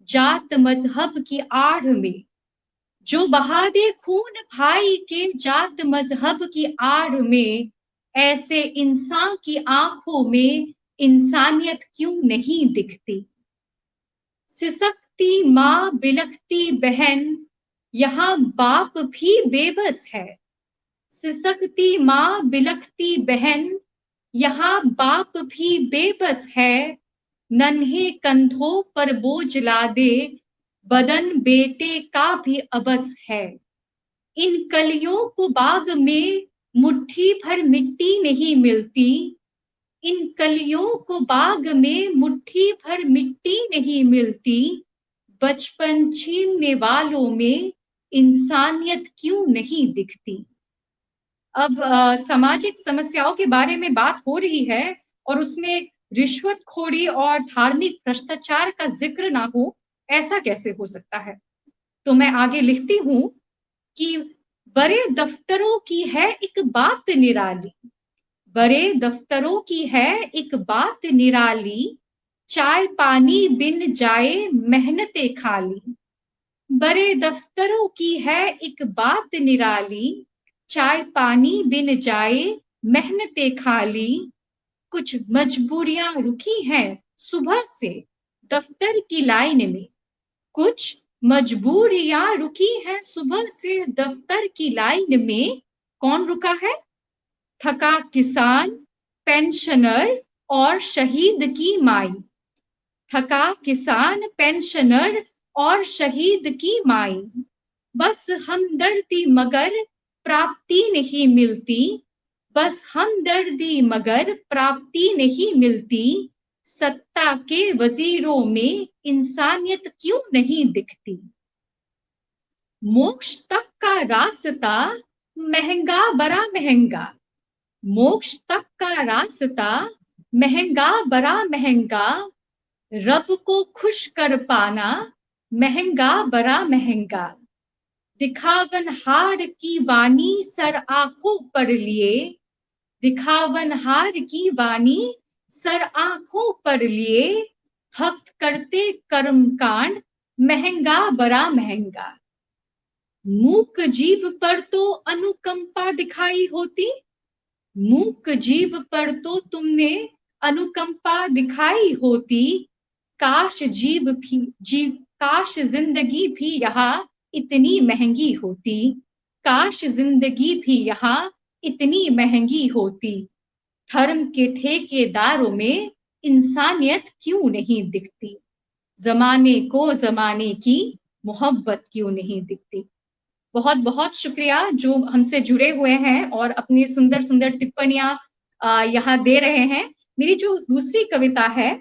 जात मजहब की आड़ में, जो बहा दे खून भाई के जात मजहब की आड़ में, ऐसे इंसान की आंखों में इंसानियत क्यों नहीं दिखती। सिसकती माँ बिलखती बहन यहाँ बाप भी बेबस है, सिसकती माँ बिलखती बहन यहाँ बाप भी बेबस है, नन्हे कंधों पर बोझ लादे बदन बेटे का भी अबस है। इन कलियों को बाग में मुट्ठी भर मिट्टी नहीं मिलती, इन कलियों को बाग में मुट्ठी भर मिट्टी नहीं मिलती, बचपन छीनने वालों में इंसानियत क्यों नहीं दिखती। अब सामाजिक समस्याओं के बारे में बात हो रही है और उसमें रिश्वतखोरी और धार्मिक भ्रष्टाचार का जिक्र ना हो, ऐसा कैसे हो सकता है। तो मैं आगे लिखती हूं कि बड़े दफ्तरों की है एक बात निराली, बड़े दफ्तरों की है एक बात निराली, चाय पानी बिन जाए मेहनते खाली, बड़े दफ्तरों की है एक बात निराली, चाय पानी बिन जाए मेहनते खाली, कुछ मजबूरियां रुकी हैं सुबह से दफ्तर की लाइन में, कुछ मजबूरियां रुकी हैं सुबह से दफ्तर की लाइन में। कौन रुका है? थका किसान, पेंशनर और शहीद की माई, थका किसान, पेंशनर और शहीद की माई, बस हमदर्दी मगर प्राप्ति नहीं मिलती, बस हमदर्दी मगर प्राप्ति नहीं मिलती, सत्ता के वजीरों में इंसानियत क्यों नहीं दिखती। मोक्ष तक का रास्ता महंगा बड़ा महंगा, मोक्ष तक का रास्ता महंगा बड़ा महंगा, रब को खुश कर पाना महंगा बड़ा महंगा, दिखावन हार की वाणी सर आंखों पर लिए, दिखावन हार की वाणी सर आंखों पर लिए, हक करते कर्मकांड महंगा बड़ा महंगा। मूक जीव पर तो अनुकंपा दिखाई होती, मूक जीव पर तो तुमने अनुकंपा दिखाई होती, काश काश जिंदगी भी यहाँ इतनी महंगी होती, काश जिंदगी भी यहाँ इतनी महंगी होती। धर्म के ठेकेदारों में इंसानियत क्यों नहीं दिखती, जमाने को जमाने की मोहब्बत क्यों नहीं दिखती। बहुत बहुत शुक्रिया जो हमसे जुड़े हुए हैं और अपनी सुंदर सुंदर टिप्पणियां यहाँ दे रहे हैं। मेरी जो दूसरी कविता है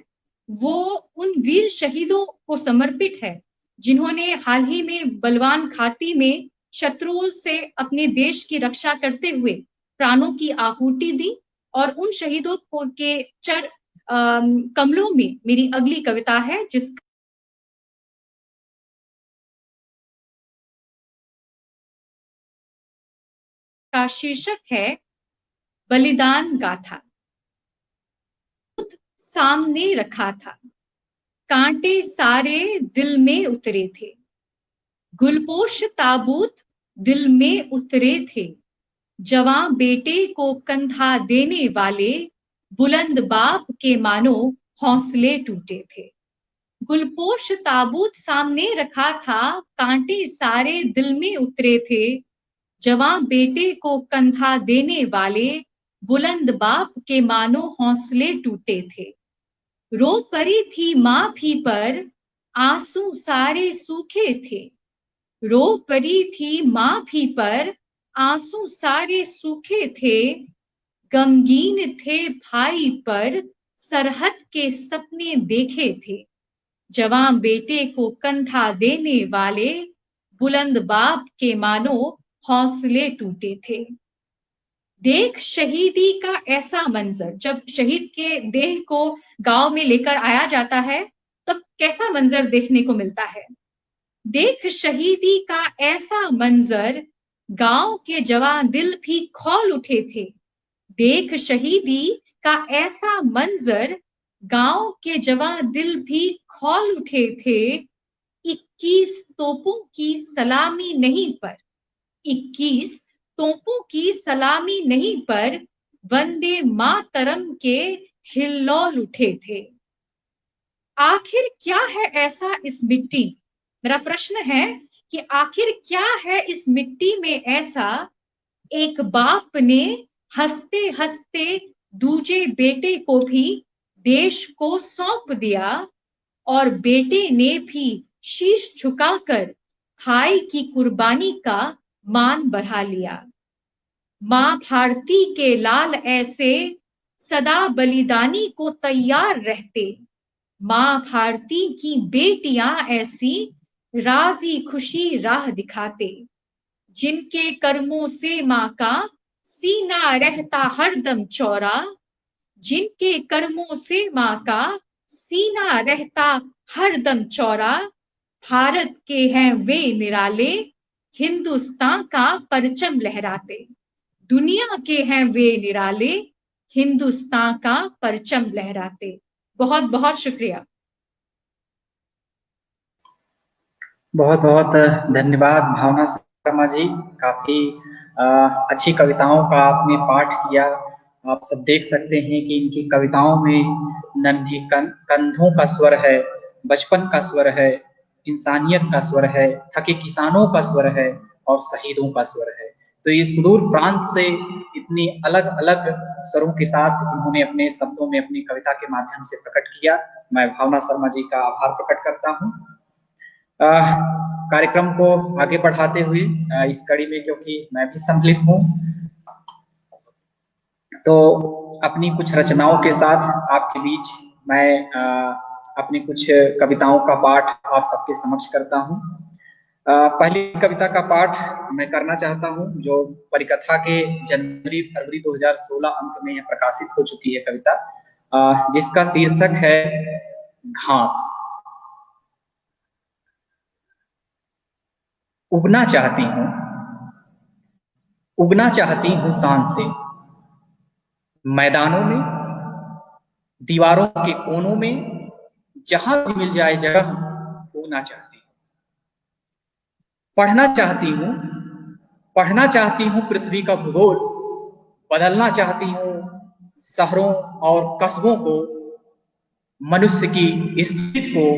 वो उन वीर शहीदों को समर्पित है जिन्होंने हाल ही में बलवान घाटी में शत्रुओं से अपने देश की रक्षा करते हुए प्राणों की आहुति दी। और उन शहीदों को के कमलों में मेरी अगली कविता है जिसका शीर्षक है बलिदान गाथा। सामने रखा था, कांटे सारे दिल में उतरे थे, गुलपोश ताबूत दिल में उतरे थे, जवां बेटे को कंधा देने वाले बुलंद बाप के मानो हौसले टूटे थे। गुलपोश ताबूत सामने रखा था, कांटे सारे दिल में उतरे थे, जवां बेटे को कंधा देने वाले बुलंद बाप के मानो हौसले टूटे थे। रो पड़ी थी मां भी पर आंसू सारे सूखे थे, रो पड़ी थी मां भी पर आंसू सारे सूखे थे, गमगीन थे भाई पर सरहद के सपने देखे थे, जवां बेटे को कंधा देने वाले बुलंद बाप के मानो हौसले टूटे थे। देख शहीदी का ऐसा मंजर, जब शहीद के देह को गांव में लेकर आया जाता है तब कैसा मंजर देखने को मिलता है। देख शहीदी का ऐसा मंजर, गांव के जवान दिल भी खौल उठे थे। देख शहीदी का ऐसा मंजर, गांव के जवान दिल भी खौल उठे थे। 21 तोपों की सलामी नहीं पर, 21 तोपों की सलामी नहीं पर वंदे मातरम के हिल्लोल उठे थे। आखिर क्या है ऐसा इस मिट्टी, मेरा प्रश्न है कि आखिर क्या है इस मिट्टी में ऐसा, एक बाप ने हंसते हंसते दूजे बेटे को भी देश को सौंप दिया और बेटे ने भी शीश झुकाकर भाई की कुर्बानी का मान बढ़ा लिया। मां भारती के लाल ऐसे सदा बलिदानी को तैयार रहते, मां भारती की बेटियां ऐसी राजी खुशी राह दिखाते, जिनके कर्मों से मां का सीना रहता हरदम चौड़ा, जिनके कर्मों से मां का सीना रहता हरदम चौड़ा, भारत के हैं वे निराले हिंदुस्तान का परचम लहराते, दुनिया के हैं वे निराले हिंदुस्तान का परचम लहराते। बहुत बहुत शुक्रिया। बहुत बहुत धन्यवाद भावना शर्मा जी, काफी अच्छी कविताओं का आपने पाठ किया। आप सब देख सकते हैं कि इनकी कविताओं में नन्हे कंधों का स्वर है, बचपन का स्वर है, इंसानियत का स्वर है, थके किसानों का स्वर है और शहीदों का स्वर है। तो ये सुदूर प्रांत से इतनी अलग अलग स्वरों के साथ इन्होंने अपने शब्दों में अपनी कविता के माध्यम से प्रकट किया। मैं भावना शर्मा जी का आभार प्रकट करता हूँ। कार्यक्रम को आगे बढ़ाते हुए इस कड़ी में, क्योंकि मैं भी सम्मिलित हूँ, तो अपनी कुछ रचनाओं के साथ आपके बीच मैं अपनी कुछ कविताओं का पाठ आप सबके समक्ष करता हूँ। पहली कविता का पाठ मैं करना चाहता हूँ, जो परिकथा के जनवरी फरवरी 2016 अंक में प्रकाशित हो चुकी है कविता, जिसका शीर्षक है घास। उगना चाहती हूँ, उगना चाहती हूँ शान से, मैदानों में, दीवारों के कोनों में, जहां भी मिल जाए जगह उगना चाहती हूँ। पढ़ना चाहती हूँ, पढ़ना चाहती हूँ पृथ्वी का भूगोल, बदलना चाहती हूँ शहरों और कस्बों को, मनुष्य की स्थिति को,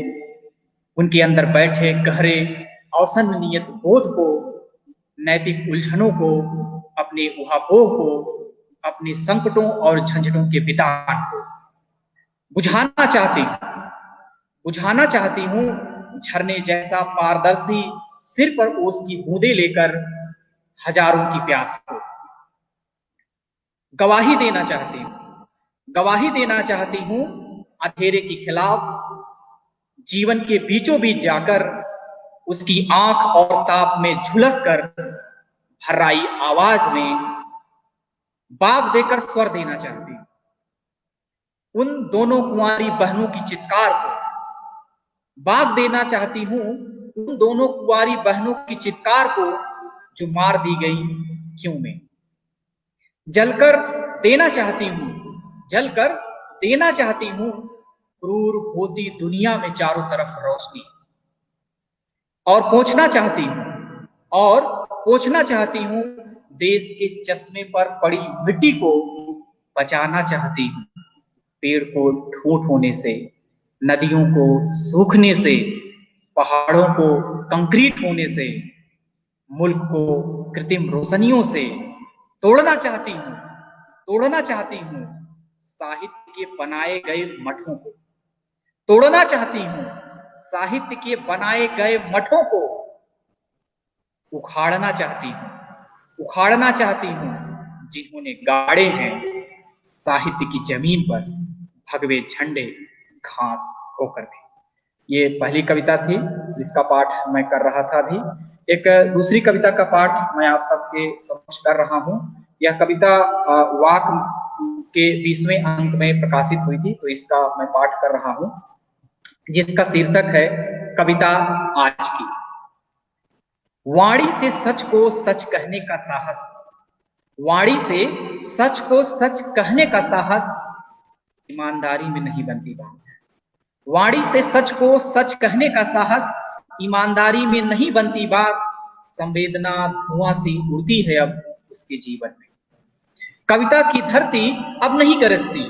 उनके अंदर बैठे गहरे औसन नियत बोध को, नैतिक उलझनों को, अपने उहापोह को, अपने संकटों और झंझटों के वितान को। बुझाना चाहती हूँ झरने जैसा पारदर्शी सिर पर ओस की बूंदें लेकर हजारों की प्यास को। गवाही देना चाहती हूँ अंधेरे के खिलाफ जीवन के बीचों बीच जाकर उसकी आंख और ताप में झुलस कर भर्राई आवाज में बाग देकर स्वर देना चाहती हूँ उन दोनों कुंवारी बहनों की चित्कार को। बाग देना चाहती हूँ उन दोनों कुंवारी बहनों की चित्कार को जो मार दी गई क्यों में। जलकर देना चाहती हूँ क्रूर होती दुनिया में चारों तरफ रोशनी। और पोंछना चाहती हूँ देश के चश्मे पर पड़ी मिट्टी को। बचाना चाहती हूँ पेड़ को ठूंठ होने से, नदियों को सूखने से, पहाड़ों को कंक्रीट होने से, मुल्क को कृत्रिम रोशनियों से। तोड़ना चाहती हूँ साहित्य के बनाए गए मठों को। तोड़ना चाहती हूँ साहित्य के बनाए गए मठों को। उखाड़ना चाहती हूँ जिन्होंने गाड़े हैं साहित्य की जमीन पर भगवे झंडे घास होकर भी। ये पहली कविता थी जिसका पाठ मैं कर रहा था अभी। एक दूसरी कविता का पाठ मैं आप सबके समक्ष कर रहा हूँ। यह कविता वाक के 20वें अंक में प्रकाशित हुई थी, तो इसका मैं पाठ कर रहा हूँ, जिसका शीर्षक है कविता आज की। वाणी से सच को सच कहने का साहस, वाणी से सच को सच कहने का साहस ईमानदारी में नहीं बनती बात। वाणी से सच को सच कहने का साहस ईमानदारी में नहीं बनती बात। संवेदना धुआं सी उड़ती है अब उसके जीवन में। कविता की धरती अब नहीं गरजती,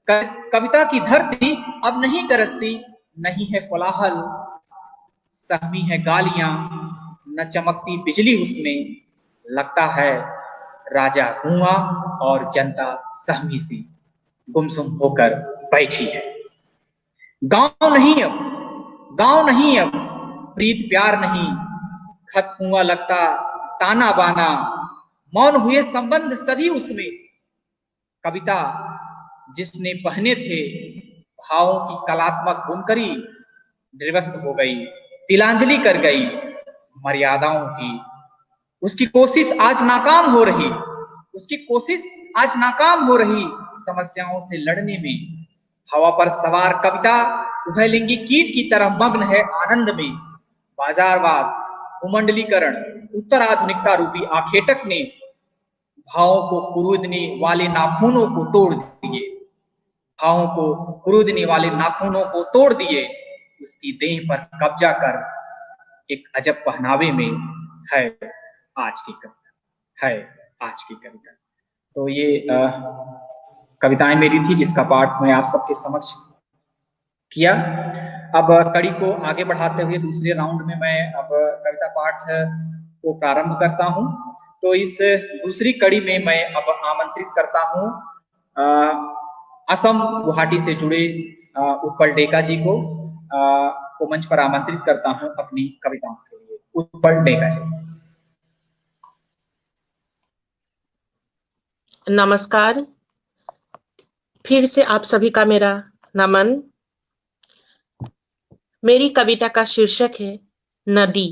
कविता की धरती अब नहीं गरजती। नहीं है कोलाहल, सहमी है गालियां, न चमकती बिजली उसमें। लगता है राजा गूंगा और जनता सहमी सी गुमसुम होकर बैठी है। गांव नहीं अब प्रीत प्यार नहीं, खत कुआं लगता ताना बाना। मौन हुए संबंध सभी उसमें। कविता जिसने पहने थे भावों की कलात्मक बुनकरी निर्वस्त्र हो गई, तिलांजलि कर गई मर्यादाओं की। उसकी कोशिश आज नाकाम हो रही समस्याओं से लड़ने में। हवा पर सवार कविता उभयलिंगी कीट की तरह मग्न है आनंद में। बाजारवाद, उमंडलीकरण, उत्तराधुनिकता रूपी आखेटक ने भावों को कुरूदने वाले नाखूनों को तोड़ दिए। उसकी देह पर कब्जा कर एक अजब पहनावे में है आज की कविता। तो ये कविताएं मेरी थी जिसका पाठ मैं आप सबके समक्ष किया। अब कड़ी को आगे बढ़ाते हुए दूसरे राउंड में मैं अब कविता पाठ को प्रारंभ करता हूं। तो इस दूसरी कड़ी में मैं अब आमंत्रित करता हूं असम गुवाहाटी से जुड़े उत्पल डेका जी को मंच पर आमंत्रित करता हूं अपनी कविताओं के लिए। उत्पल डेका जी। नमस्कार, फिर से आप सभी का मेरा नमन। मेरी कविता का शीर्षक है नदी।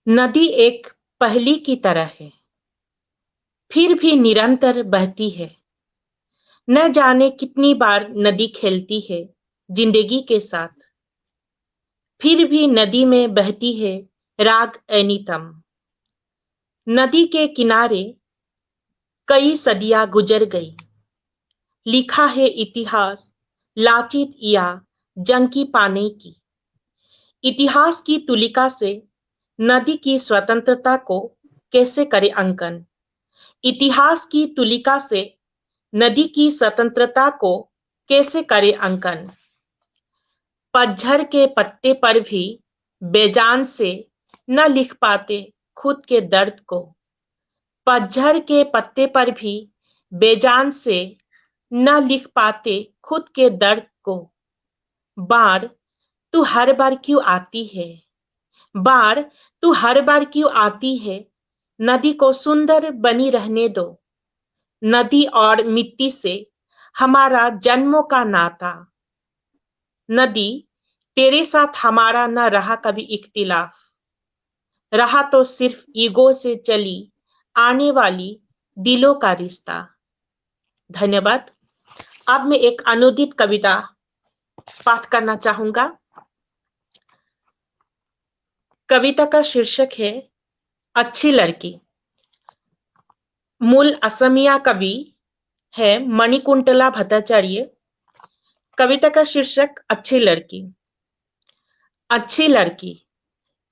नदी एक पहेली की तरह है, फिर भी निरंतर बहती है। न जाने कितनी बार नदी खेलती है जिंदगी के साथ, फिर भी नदी में बहती है राग एनितम। नदी के किनारे कई सदियां गुजर गई, लिखा है इतिहास लाचित या जंग की पाने की। इतिहास की तुलिका से नदी की स्वतंत्रता को कैसे करे अंकन। इतिहास की तुलिका से नदी की स्वतंत्रता को कैसे करे अंकन। पतझड़ के पत्ते पर भी बेजान से न लिख पाते खुद के दर्द को। पतझड़ के पत्ते पर भी बेजान से न लिख पाते खुद के दर्द को। बार तू हर बार क्यों आती है, बार तू हर बार क्यों आती है। नदी को सुंदर बनी रहने दो। नदी और मिट्टी से हमारा जन्मों का नाता। नदी तेरे साथ हमारा न रहा कभी इख्तिलाफ, रहा तो सिर्फ ईगो से चली आने वाली दिलों का रिश्ता। धन्यवाद। अब मैं एक अनुदित कविता पाठ करना चाहूंगा। कविता का शीर्षक है अच्छी लड़की। मूल असमिया कवि है मणिकुंतला भट्टाचार्य। कविता का शीर्षक अच्छी लड़की। अच्छी लड़की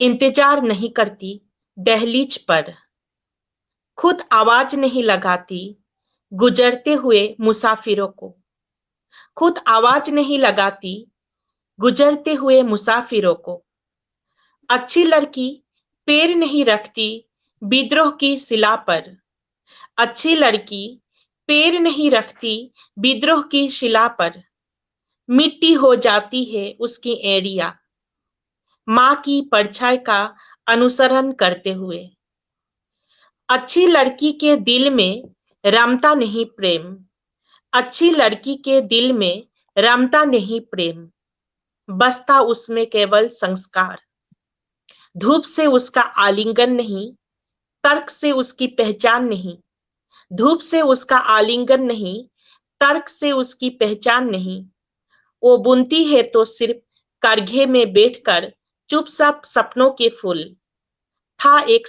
इंतजार नहीं करती दहलीज पर, खुद आवाज नहीं लगाती गुजरते हुए मुसाफिरों को, खुद आवाज नहीं लगाती गुजरते हुए मुसाफिरों को। अच्छी लड़की पैर नहीं रखती विद्रोह की शिला पर, अच्छी लड़की पैर नहीं रखती विद्रोह की शिला पर। मिट्टी हो जाती है उसकी एड़ियां, माँ की परछाई का अनुसरण करते हुए। अच्छी लड़की के दिल में रमता नहीं प्रेम, अच्छी लड़की के दिल में रमता नहीं प्रेम, बसता उसमें केवल संस्कार। धूप से उसका आलिंगन नहीं, तर्क से उसकी पहचान नहीं, धूप से उसका आलिंगन नहीं, तर्क से उसकी पहचान नहीं। वो बुनती है तो सिर्फ करघे में बैठकर चुपचाप सपनों के फूल। था एक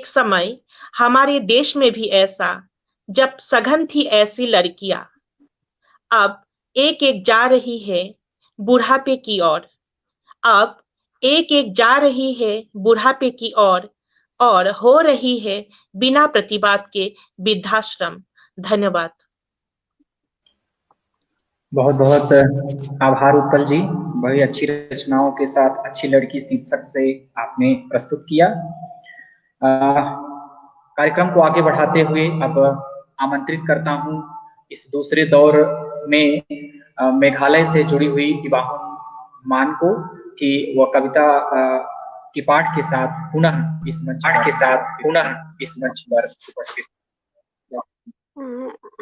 समय हमारे देश में भी ऐसा, जब सघन थी ऐसी लड़कियां। अब एक एक जा रही है बुढ़ापे की ओर, अब एक एक जा रही है बुढ़ापे की ओर, और हो रही है बिना प्रतिबाद के वृद्धाश्रम। धन्यवाद। बहुत बहुत आभार उत्पल जी। बड़ी अच्छी रचनाओं के साथ अच्छी लड़की शीर्षक से आपने प्रस्तुत किया। कार्यक्रम को आगे बढ़ाते हुए अब आमंत्रित करता हूं इस दूसरे दौर में मेघालय से जुड़ी हुई विवाहन मान को कि वह कविता की पाठ के साथ पुनः इस मंच पर उपस्थित।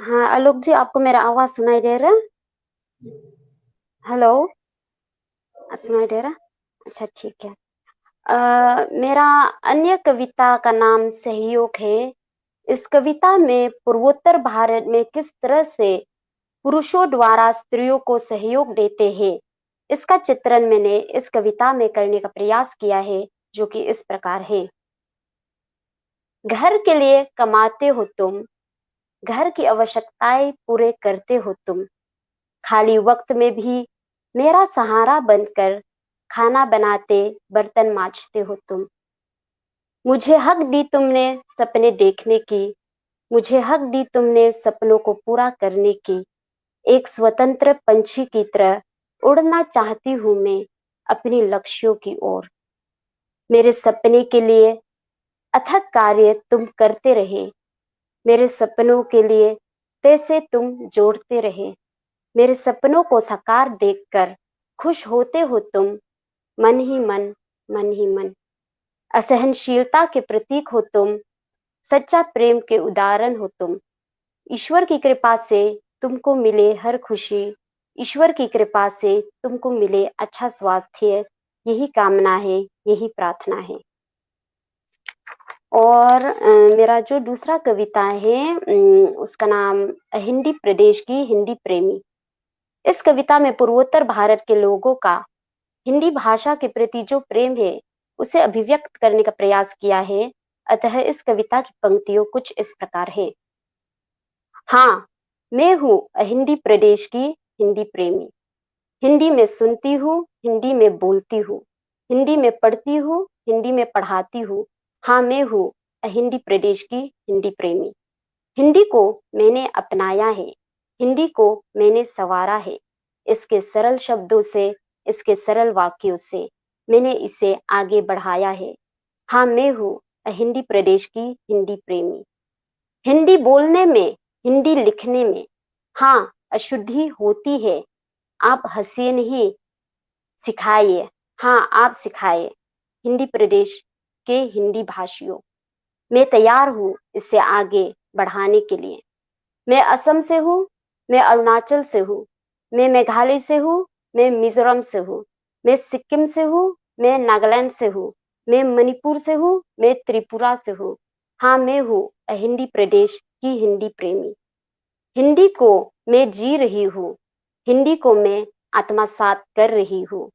हाँ आलोक जी, आपको मेरा आवाज सुनाई दे रहा है? हेलो, सुनाई दे रहा? अच्छा ठीक है। मेरा अन्य कविता का नाम सहयोग है। इस कविता में पूर्वोत्तर भारत में किस तरह से पुरुषों द्वारा स्त्रियों को सहयोग देते हैं, इसका चित्रण मैंने इस कविता में करने का प्रयास किया है, जो कि इस प्रकार है। घर के लिए कमाते हो तुम, घर की आवश्यकताएं पूरे करते हो तुम, खाली वक्त में भी मेरा सहारा बनकर खाना बनाते बर्तन मांजते हो तुम। मुझे हक दी तुमने सपने देखने की, मुझे हक दी तुमने सपनों को पूरा करने की। एक स्वतंत्र पंछी की तरह उड़ना चाहती हूं मैं अपने लक्ष्यों की ओर। मेरे सपने के लिए अथक कार्य तुम करते रहे, मेरे सपनों के लिए पैसे तुम जोड़ते रहे। मेरे सपनों को साकार देखकर खुश होते हो तुम, मन ही मन, मन ही मन। असहनशीलता के प्रतीक हो तुम, सच्चा प्रेम के उदाहरण हो तुम। ईश्वर की कृपा से तुमको मिले हर खुशी, ईश्वर की कृपा से तुमको मिले अच्छा स्वास्थ्य, यही कामना है, यही प्रार्थना है। और मेरा जो दूसरा कविता है उसका नाम हिंदी प्रदेश की हिंदी प्रेमी। इस कविता में पूर्वोत्तर भारत के लोगों का हिंदी भाषा के प्रति जो प्रेम है उसे अभिव्यक्त करने का प्रयास किया है। अतः इस कविता की पंक्तियों कुछ इस प्रकार है। हाँ, मैं हूँ हिंदी प्रदेश की हिंदी प्रेमी। हिंदी में सुनती हूँ, हिंदी में बोलती हूँ, हिंदी में पढ़ती हूँ, हिंदी में पढ़ाती हूँ। हाँ, मैं हूँ हिंदी प्रदेश की हिंदी प्रेमी। हिंदी को मैंने अपनाया है, हिंदी को मैंने संवारा है। इसके सरल शब्दों से, इसके सरल वाक्यों से मैंने इसे आगे बढ़ाया है। हाँ, मैं हूँ हिंदी प्रदेश की हिंदी प्रेमी। हिंदी बोलने में हिंदी लिखने में हाँ अशुद्धि होती है, आप हंसिए नहीं, सिखाइए, हाँ आप सिखाइए। हिंदी प्रदेश के हिंदी भाषियों, मैं तैयार हूँ इसे आगे बढ़ाने के लिए। मैं असम से हूँ, मैं अरुणाचल से हूँ, मैं मेघालय से हूँ, मैं मिजोरम से हूँ, मैं सिक्किम से हूँ, मैं नागालैंड से हूँ, मैं मणिपुर से हूँ, मैं त्रिपुरा से हूँ। हाँ मैं हूँ हिंदी प्रदेश की हिंदी प्रेमी। हिंदी को मैं जी रही हूँ, हिंदी को मैं आत्मसात कर रही हूँ,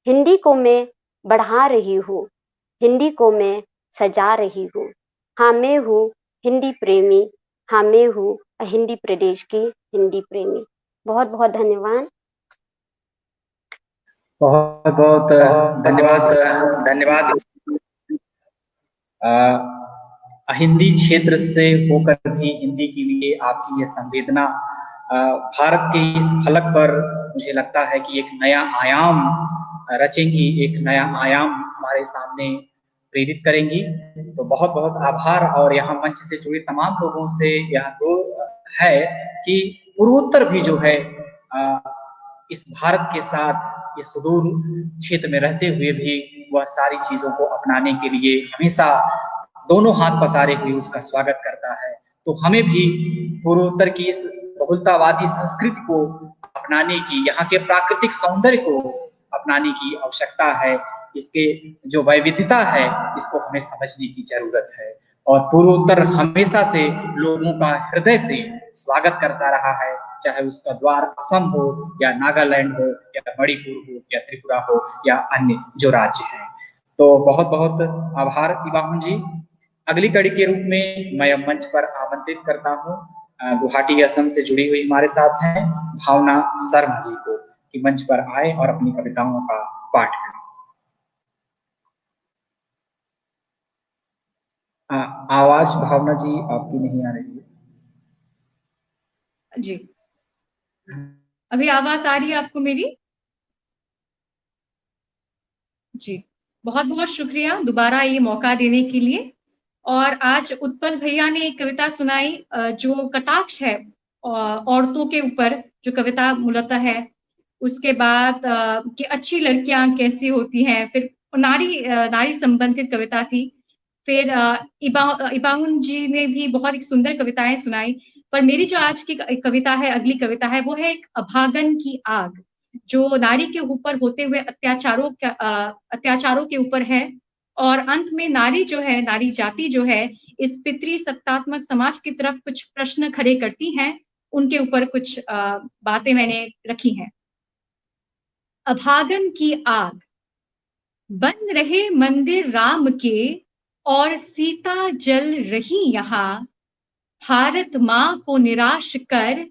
हिंदी को मैं बढ़ा रही हूँ, हिंदी को मैं सजा रही हूँ। हाँ मैं हूँ हिंदी प्रेमी, हाँ मैं हूँ हिंदी प्रदेश की हिंदी प्रेमी। बहुत बहुत धन्यवाद। बहुत बहुत धन्यवाद। धन्यवाद। हिंदी क्षेत्र से होकर भी हिंदी के लिए आपकी ये संवेदना भारत के इस फलक पर मुझे लगता है कि एक नया आयाम रचेंगी, एक नया आयाम हमारे सामने प्रेरित करेंगी। तो बहुत बहुत आभार। और यहाँ मंच से जुड़े तमाम लोगों से यह तो है कि पूर्वोत्तर भी जो है इस भारत के साथ इस सुदूर क्षेत्र में रहते हुए भी वह सारी चीजों को अपनाने के लिए हमेशा दोनों हाथ पसारे हुए उसका स्वागत करता है। तो हमें भी पूर्वोत्तर की इस बहुलतावादी संस्कृति को अपनाने की, यहाँ के प्राकृतिक सौंदर्य को अपनाने की आवश्यकता है। इसके जो वैविध्यता है इसको हमें समझने की जरूरत है। और पूर्वोत्तर हमेशा से लोगों का हृदय से स्वागत करता रहा है, चाहे उसका द्वार असम हो या नागालैंड हो या मणिपुर हो या त्रिपुरा हो या अन्य जो राज्य हैं। तो बहुत बहुत आभार इबाहुन जी। अगली कड़ी के रूप में मैं मंच पर आमंत्रित करता हूँ गुवाहाटी असम से जुड़ी हुई हमारे साथ हैं भावना शर्मा जी को कि मंच पर आए और अपनी कविताओं का पाठ करें। आवाज भावना जी आपकी नहीं आ रही है जी। अभी आवाज आ रही है आपको मेरी? जी, बहुत बहुत शुक्रिया दोबारा ये मौका देने के लिए। और आज उत्पल भैया ने एक कविता सुनाई जो कटाक्ष है औरतों के ऊपर, जो कविता मूलतः है। उसके बाद कि अच्छी लड़कियां कैसी होती हैं, फिर नारी संबंधित कविता थी। फिर इबाहुन जी ने भी बहुत एक सुंदर कविताएं सुनाई। पर मेरी जो आज की कविता है, अगली कविता है, वो है एक अभागन की आग, जो नारी के ऊपर होते हुए अत्याचारों के ऊपर है। और अंत में नारी जो है, नारी जाति जो है, इस पितृ सत्तात्मक समाज की तरफ कुछ प्रश्न खड़े करती हैं। उनके ऊपर कुछ बातें मैंने रखी हैं। अभागन की आग। बन रहे मंदिर राम के और सीता जल रही यहाँ, भारत माँ को निराश कर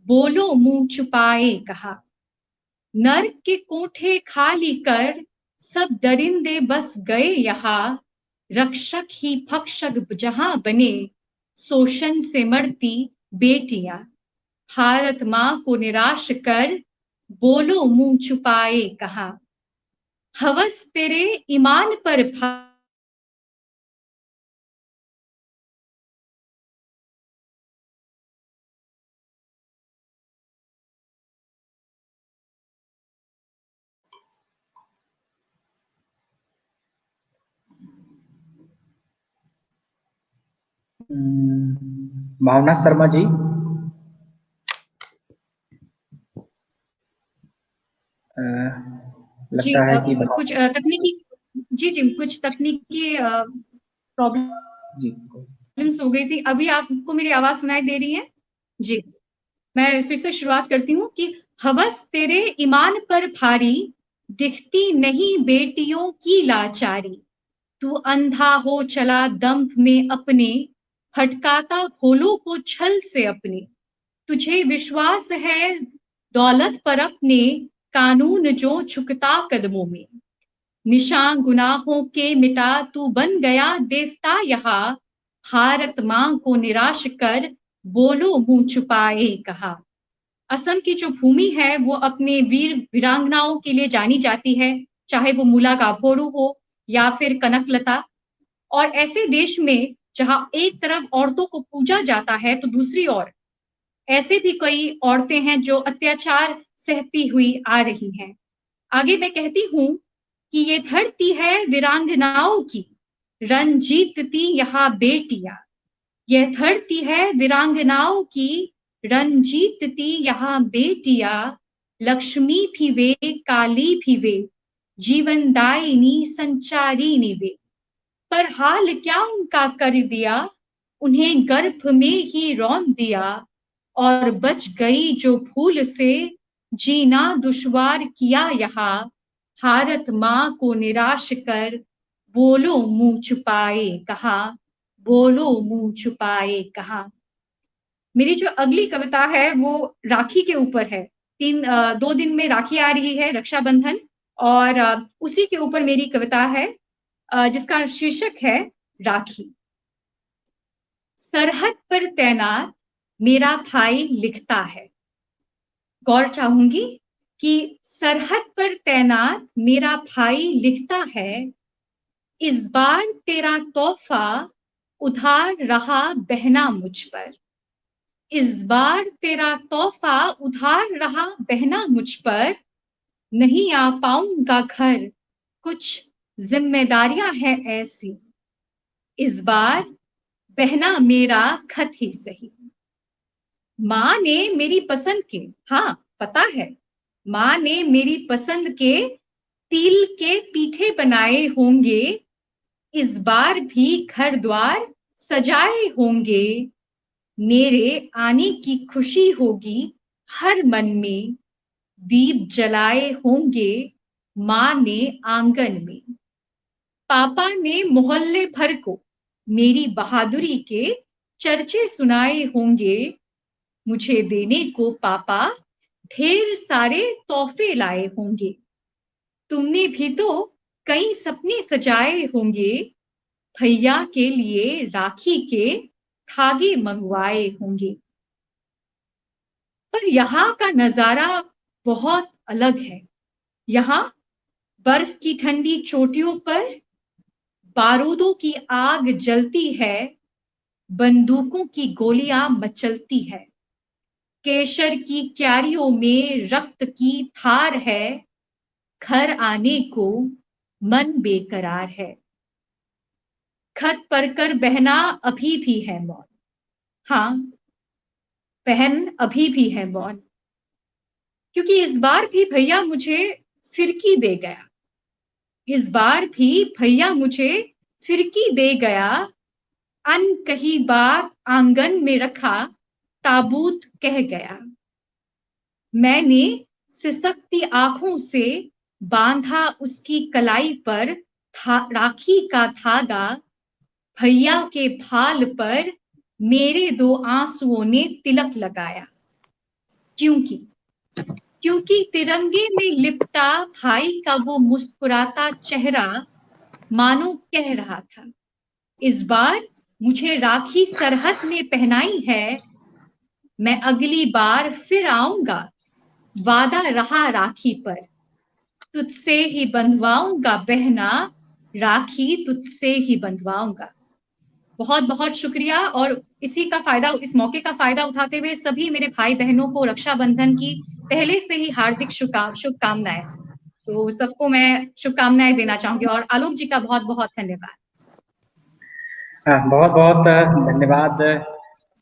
बोलो मुंह छुपाए कहा। नर्क के कोठे खाली कर सब दरिंदे बस गए यहाँ, रक्षक ही भक्षक जहां बने शोषण से मरती बेटियां। भारत माँ को निराश कर बोलो मुंह छुपाए कहा। हवस तेरे ईमान पर भावना शर्मा जी। जी, लगता है कि कुछ तकनीकी कुछ तकनीकी प्रॉब्लम्स हो गई थी। अभी आपको मेरी आवाज सुनाई दे रही है? जी, मैं फिर से शुरुआत करती हूँ कि हवस तेरे ईमान पर भारी, दिखती नहीं बेटियों की लाचारी। तू अंधा हो चला दंभ में अपने, भटकाता भोलों को छल से अपने। तुझे विश्वास है दौलत पर अपने, कानून जो झुकता कदमों में। निशान गुनाहों के मिटा तू बन गया देवता यहाँ, भारत माँ को निराश कर बोलो मुंह छुपाए कहा। असम की जो भूमि है वो अपने वीर वीरांगनाओं के लिए जानी जाती है, चाहे वो मूला गाभोरू हो या फिर कनकलता। और ऐसे देश में जहां एक तरफ औरतों को पूजा जाता है तो दूसरी ओर ऐसे भी कई औरतें हैं जो अत्याचार सहती हुई आ रही हैं। आगे मैं कहती हूँ कि ये धरती है वीरांगनाओं की, रंजीतती यहाँ बेटियां। यह धरती है वीरांगनाओं की, रंजीतती यहाँ बेटियां। लक्ष्मी भी वे, काली भी वे, जीवनदायिनी संचारिणी वे। पर हाल क्या उनका कर दिया, उन्हें गर्भ में ही रौंद दिया। और बच गई जो भूल से, जीना दुश्वार किया यहाँ। भारत माँ को निराश कर, बोलो मुंह छुपाए कहाँ, बोलो मुंह छुपाए कहाँ। मेरी जो अगली कविता है वो राखी के ऊपर है। 2 दिन में राखी आ रही है, रक्षाबंधन, और उसी के ऊपर मेरी कविता है, जिसका शीर्षक है राखी। सरहद पर तैनात मेरा भाई लिखता है। गौर चाहूंगी कि सरहद पर तैनात मेरा भाई लिखता है, इस बार तेरा तोहफा उधार रहा बहना मुझ पर। इस बार तेरा तोहफा उधार रहा बहना मुझ पर। नहीं आ पाऊंगा घर, कुछ जिम्मेदारियां हैं ऐसी। इस बार बहना मेरा खत ही सही। माँ ने मेरी पसंद के, हाँ पता है, माँ ने मेरी पसंद के तिल के पीठे बनाए होंगे। इस बार भी घर द्वार सजाए होंगे। मेरे आने की खुशी होगी हर मन में। दीप जलाए होंगे माँ ने आंगन में। पापा ने मोहल्ले भर को मेरी बहादुरी के चर्चे सुनाए होंगे। मुझे देने को पापा ढेर सारे तोहफे लाए होंगे। तुमने भी तो कई सपने सजाए होंगे। भैया के लिए राखी के धागे मंगवाए होंगे। पर यहाँ का नजारा बहुत अलग है। यहाँ बर्फ की ठंडी चोटियों पर बारूदों की आग जलती है, बंदूकों की गोलियां मचलती है। केसर की क्यारियों में रक्त की धार है। घर आने को मन बेकरार है। खत पढ़कर बहना अभी भी है मौन। हाँ, बहन अभी भी है मौन, क्योंकि इस बार भी भैया मुझे फिरकी दे गया। इस बार भी भैया मुझे फिरकी दे गया। अनकही बात आंगन में रखा, ताबूत कह गया। मैंने सिसकती आंखों से बांधा उसकी कलाई पर राखी का धागा। भैया के भाल पर मेरे 2 आंसुओं ने तिलक लगाया। क्योंकि तिरंगे में लिपटा भाई का वो मुस्कुराता चेहरा मानो कह रहा था, इस बार मुझे राखी सरहद ने पहनाई है। मैं अगली बार फिर आऊंगा, वादा रहा राखी पर। तुझसे ही बंधवाऊंगा बहना, राखी तुझसे ही बंधवाऊंगा। बहुत बहुत शुक्रिया। और इसी का फायदा, इस मौके का फायदा उठाते हुए सभी मेरे भाई बहनों को रक्षाबंधन की पहले से ही हार्दिक शुभकामनाएं। तो सबको मैं शुभकामनाएं देना चाहूंगी, और आलोक जी का बहुत बहुत धन्यवाद। बहुत बहुत धन्यवाद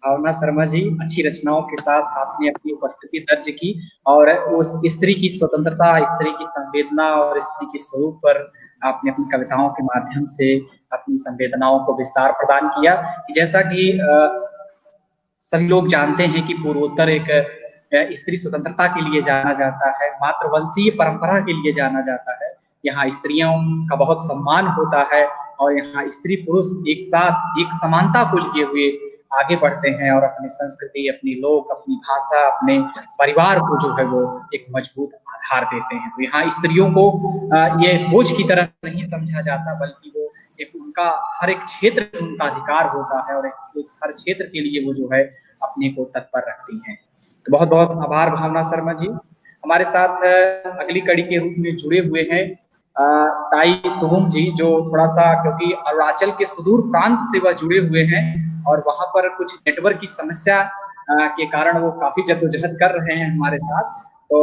भावना शर्मा जी। अच्छी रचनाओं के साथ आपने अपनी उपस्थिति दर्ज की और उस स्त्री की स्वतंत्रता, स्त्री की संवेदना और स्त्री के स्वरूप पर आपने अपनी कविताओं के माध्यम से अपनी संवेदनाओं को विस्तार प्रदान किया। जैसा कि सभी लोग जानते हैं कि पूर्वोत्तर एक स्त्री स्वतंत्रता के लिए जाना जाता है, मातृवंशीय परंपरा के लिए जाना जाता है। यहाँ स्त्रियों का बहुत सम्मान होता है और यहाँ स्त्री पुरुष एक साथ एक समानता को लिए हुए आगे बढ़ते हैं और अपनी संस्कृति, अपनी लोक, अपनी भाषा, अपने परिवार को जो है वो एक मजबूत आधार देते हैं। तो यहाँ स्त्रियों को ये बोझ की तरह नहीं समझा जाता, बल्कि वो एक उनका हर एक क्षेत्र में उनका अधिकार होता है और एक हर क्षेत्र के लिए वो जो है अपने को तत्पर रखती हैं। तो बहुत बहुत आभार भावना शर्मा जी। हमारे साथ अगली कड़ी के रूप में जुड़े हुए हैं ताई तुहुम जी, जो थोड़ा सा, क्योंकि अरुणाचल के सुदूर प्रांत से वह जुड़े हुए हैं और वहां पर कुछ नेटवर्क की समस्या के कारण वो काफी जद्दोजहद कर रहे हैं हमारे साथ। तो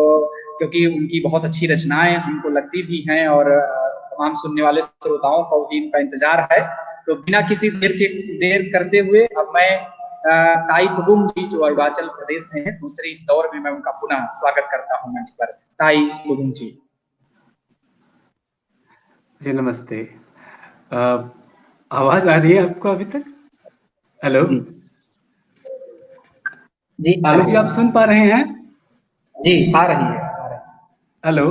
क्योंकि उनकी बहुत अच्छी रचनाएं हमको लगती भी हैं और तमाम सुनने वाले श्रोताओं को भी इनका इंतजार है। तो बिना किसी देर करते हुए अब मैं ताई तुगुम जी जो अरुणाचल प्रदेश से हैं, दूसरे इस दौर में मैं उनका पुनः स्वागत करता हूं मंच पर। ताई तुगुम जी। जी नमस्ते। आवाज आ रही है आपको अभी तक? हेलो जी आलोक जी, आप सुन पा रहे हैं? जी आ रही है। हेलो,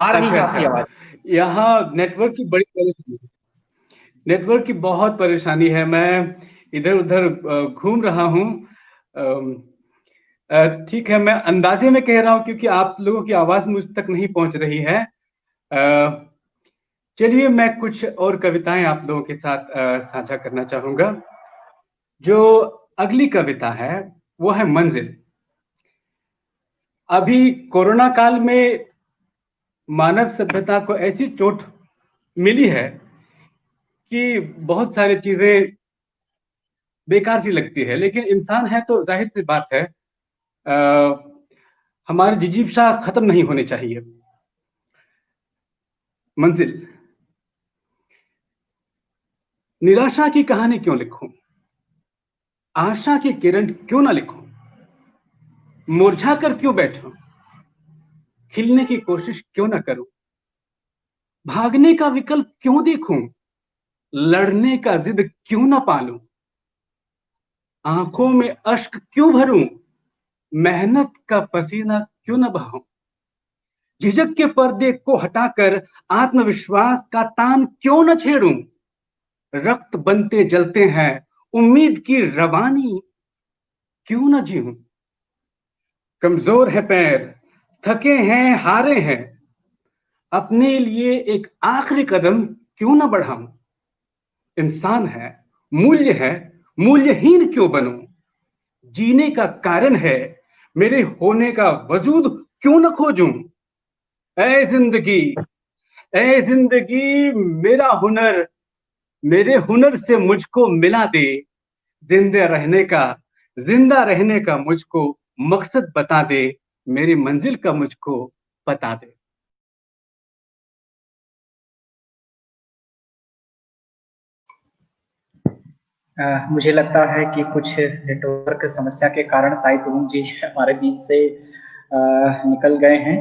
आ रही है आपकी आवाज। यहाँ नेटवर्क की बड़ी परेशानी, नेटवर्क की बहुत परेशानी है। मैं इधर उधर घूम रहा हूँ। ठीक है, मैं अंदाजे में कह रहा हूँ क्योंकि आप लोगों की आवाज मुझ तक नहीं पहुंच रही है। चलिए मैं कुछ और कविताएं आप लोगों के साथ साझा करना चाहूंगा। जो अगली कविता है वो है मंजिल। अभी कोरोना काल में मानव सभ्यता को ऐसी चोट मिली है कि बहुत सारी चीजें बेकार सी लगती है, लेकिन इंसान है तो जाहिर सी बात है हमारी जिजीप्सा खत्म नहीं होनी चाहिए। मंजिल। निराशा की कहानी क्यों लिखूं, आशा की किरण क्यों ना लिखूं, मुरझा कर क्यों बैठूं, खिलने की कोशिश क्यों ना करूं, भागने का विकल्प क्यों देखूं, लड़ने का जिद क्यों ना पालूं, आंखों में अश्क क्यों भरूं, मेहनत का पसीना क्यों न बहाऊं, झिझक के पर्दे को हटाकर आत्मविश्वास का तान क्यों न छेड़ूं, रक्त बनते जलते हैं उम्मीद की रवानी क्यों न जीऊं, कमजोर है पैर, थके हैं, हारे हैं, अपने लिए एक आखिरी कदम क्यों न बढ़ाऊं, इंसान है, मूल्यहीन क्यों बनूं, जीने का कारण है, मेरे होने का वजूद क्यों न खोजूं, ऐ जिंदगी मेरे हुनर से मुझको मिला दे, जिंदा रहने का मुझको मकसद बता दे, मेरी मंजिल का मुझको बता दे। मुझे लगता है कि कुछ नेटवर्क समस्या के कारण ताई तुगुम जी हमारे बीच से निकल गए हैं।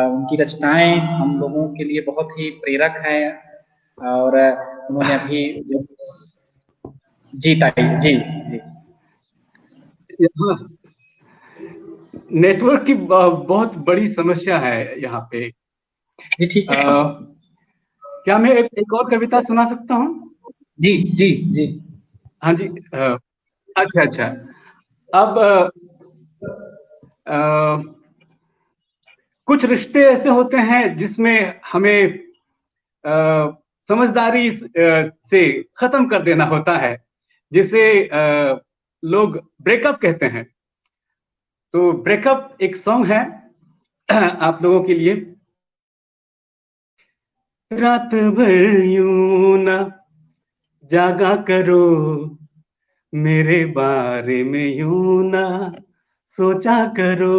उनकी रचनाएं हम लोगों के लिए बहुत ही प्रेरक हैं और उन्होंने अभी जी ताई जी जी नेटवर्क की बहुत बड़ी समस्या है यहाँ पे। जी ठीक है। क्या मैं एक और कविता सुना सकता हूँ? जी जी जी हाँ जी। अच्छा, अब कुछ रिश्ते ऐसे होते हैं जिसमें हमें समझदारी से खत्म कर देना होता है, जिसे लोग ब्रेकअप कहते हैं। तो ब्रेकअप एक सॉन्ग है आप लोगों के लिए। रात भर यूं ना जागा करो, मेरे बारे में यूं ना सोचा करो,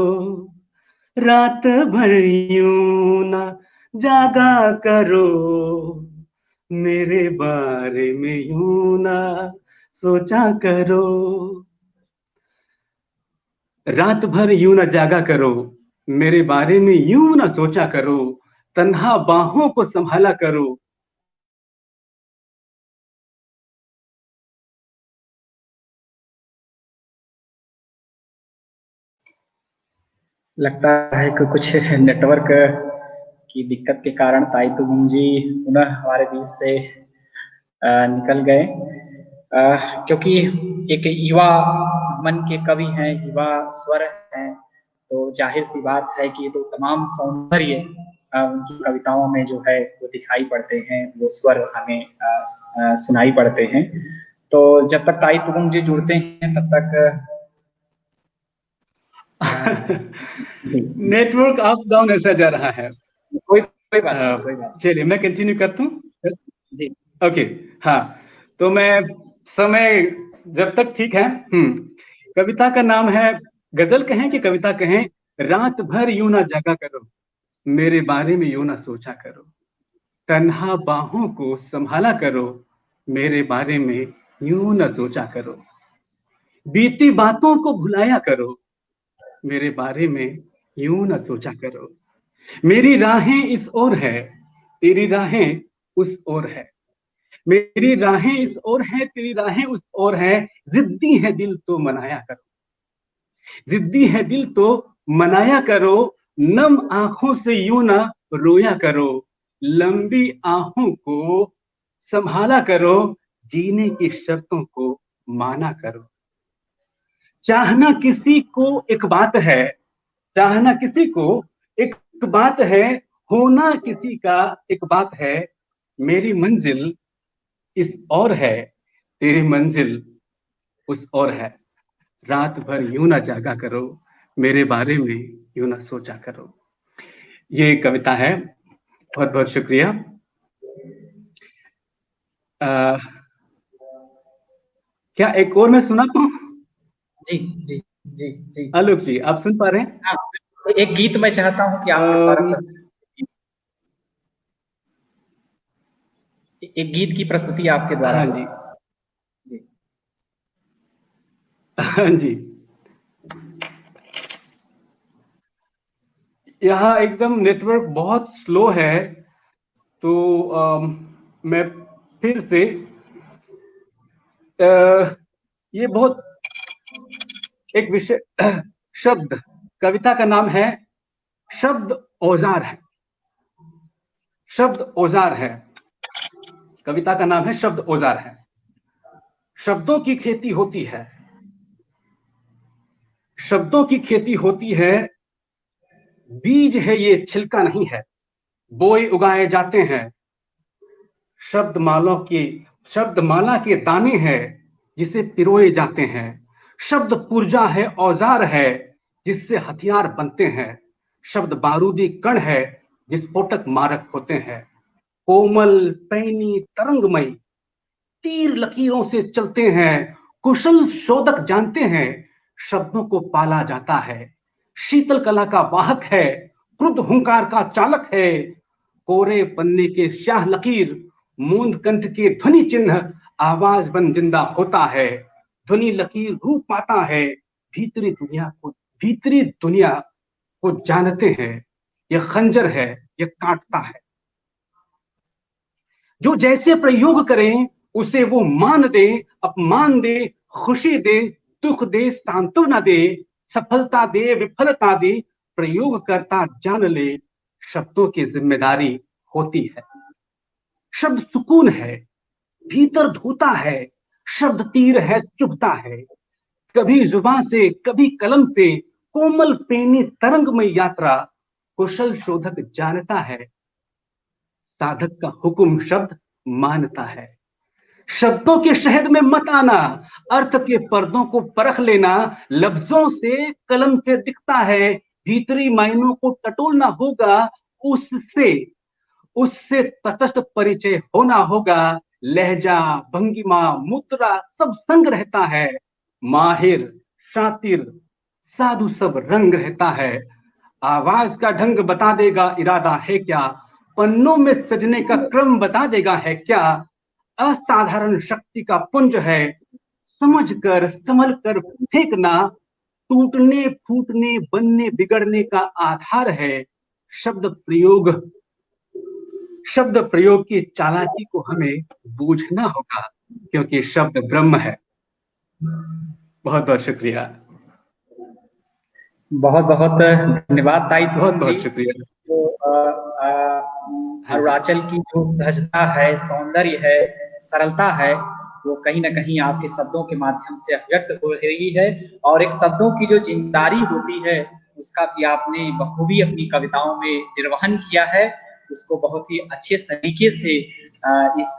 रात भर यूं ना जागा करो, मेरे बारे में यूं ना सोचा करो, रात भर यूं ना जागा करो, मेरे बारे में यूं ना सोचा करो, तन्हा बाहों को संभाला करो। लगता है कि कुछ नेटवर्क की दिक्कत के कारण ताई तुगुम जी पुनः हमारे बीच से निकल गए, क्योंकि एक युवा मन के कवि हैं, युवा स्वर हैं, तो जाहिर सी बात है कि तो तमाम सौंदर्य उनकी कविताओं में जो है वो दिखाई पड़ते हैं, वो स्वर हमें सुनाई पड़ते हैं। तो जब तक ताई तुगुम जी जुड़ते हैं तब तक नेटवर्क अप डाउन ऐसा जा रहा है। कोई बात। चलिए मैं कंटिन्यू करता हूँ। जी ओके, हाँ, तो मैं समय जब तक ठीक है। कविता का नाम है, गजल कहें कि कविता कहें, रात भर यूं ना जागा करो, मेरे बारे में यूं ना सोचा करो, तन्हा बाहों को संभाला करो, मेरे बारे में यूं ना सोचा करो, बीती बातों को भुलाया करो, मेरे बारे में यूं ना सोचा करो, मेरी राहें इस ओर है, तेरी राहें उस ओर है, मेरी राहें इस ओर है, तेरी राहें उस ओर है, जिद्दी है दिल तो मनाया करो, जिद्दी है दिल तो मनाया करो, नम आंखों से यूं ना रोया करो, लंबी आहों को संभाला करो, जीने की शर्तों को माना करो। चाहना किसी को एक बात है, चाहना किसी को एक बात है, होना किसी का एक बात है, मेरी मंजिल इस ओर है, तेरी मंजिल उस ओर है, रात भर यूं ना जागा करो, मेरे बारे में यूं ना सोचा करो। ये कविता है। बहुत बहुत शुक्रिया। क्या एक और मैं सुना पाऊं? जी जी जी जी। आलोक जी, आप सुन पा रहे हैं? हाँ, एक गीत मैं चाहता हूं कि आप एक गीत की प्रस्तुति आपके द्वारा। हाँ जी जी। हाँ जी, यहाँ एकदम नेटवर्क बहुत स्लो है, तो मैं फिर से ये बहुत एक विषय शब्द, कविता का नाम है शब्द औजार है, शब्द औजार है, कविता का नाम है शब्द औजार है। शब्दों की खेती होती है, शब्दों की खेती होती है, बीज है ये छिलका नहीं है, बोए उगाए जाते हैं, शब्दमाला के दाने हैं जिसे पिरोए जाते हैं, शब्द पुर्जा है, औजार है जिससे हथियार बनते हैं, शब्द बारूदी कण है विस्फोटक मारक होते हैं, कोमल पैनी तरंगमय तीर लकीरों से चलते हैं, कुशल शोधक जानते हैं शब्दों को पाला जाता है, शीतल कला का वाहक है, क्रुद्ध हुंकार का चालक है, कोरे पन्ने के स्याह लकीर मूंद कंठ के ध्वनि चिन्ह आवाज बन जिंदा होता है, ध्वनि लकीर रूप पाता है, भीतरी दुनिया को जानते हैं, यह खंजर है, यह काटता है, जो जैसे प्रयोग करें उसे वो मान दे, अपमान दे, खुशी दे, दुख दे, सांत्वना दे, सफलता दे, विफलता दे, प्रयोग करता जान ले, शब्दों की जिम्मेदारी होती है। शब्द सुकून है, भीतर धोता है, शब्द तीर है, चुभता है, कभी जुबान से, कभी कलम से, कोमल पेनी तरंगमय यात्रा कुशल शोधक जानता है, साधक का हुक्म शब्द मानता है। शब्दों के शहद में मत आना, अर्थ के पर्दों को परख लेना, लफ्जों से कलम से दिखता है, भीतरी मायनों को टटोलना होगा, उससे तटस्थ परिचय होना होगा, लहजा, भंगिमा, मुद्रा सब संग रहता है, माहिर, शातिर, साधु सब रंग रहता है, आवाज का ढंग बता देगा इरादा है क्या, पन्नों में सजने का क्रम बता देगा है क्या, असाधारण शक्ति का पुंज है, समझ कर संभल कर फेंकना, टूटने फूटने बनने बिगड़ने का आधार है, शब्द प्रयोग की चालाकी को हमें बूझना होगा, क्योंकि शब्द ब्रह्म है। बहुत बहुत शुक्रिया। बहुत बहुत धन्यवाद ताई। बहुत बहुत शुक्रिया। तो अरुणाचल की जो सहजता है, सौंदर्य है, सरलता है, वो कहीं ना कहीं आपके शब्दों के माध्यम से व्यक्त हो रही है, और एक शब्दों की जो जिम्मेदारी होती है उसका भी आपने बखूबी अपनी कविताओं में निर्वहन किया है, उसको बहुत ही अच्छे तरीके से इस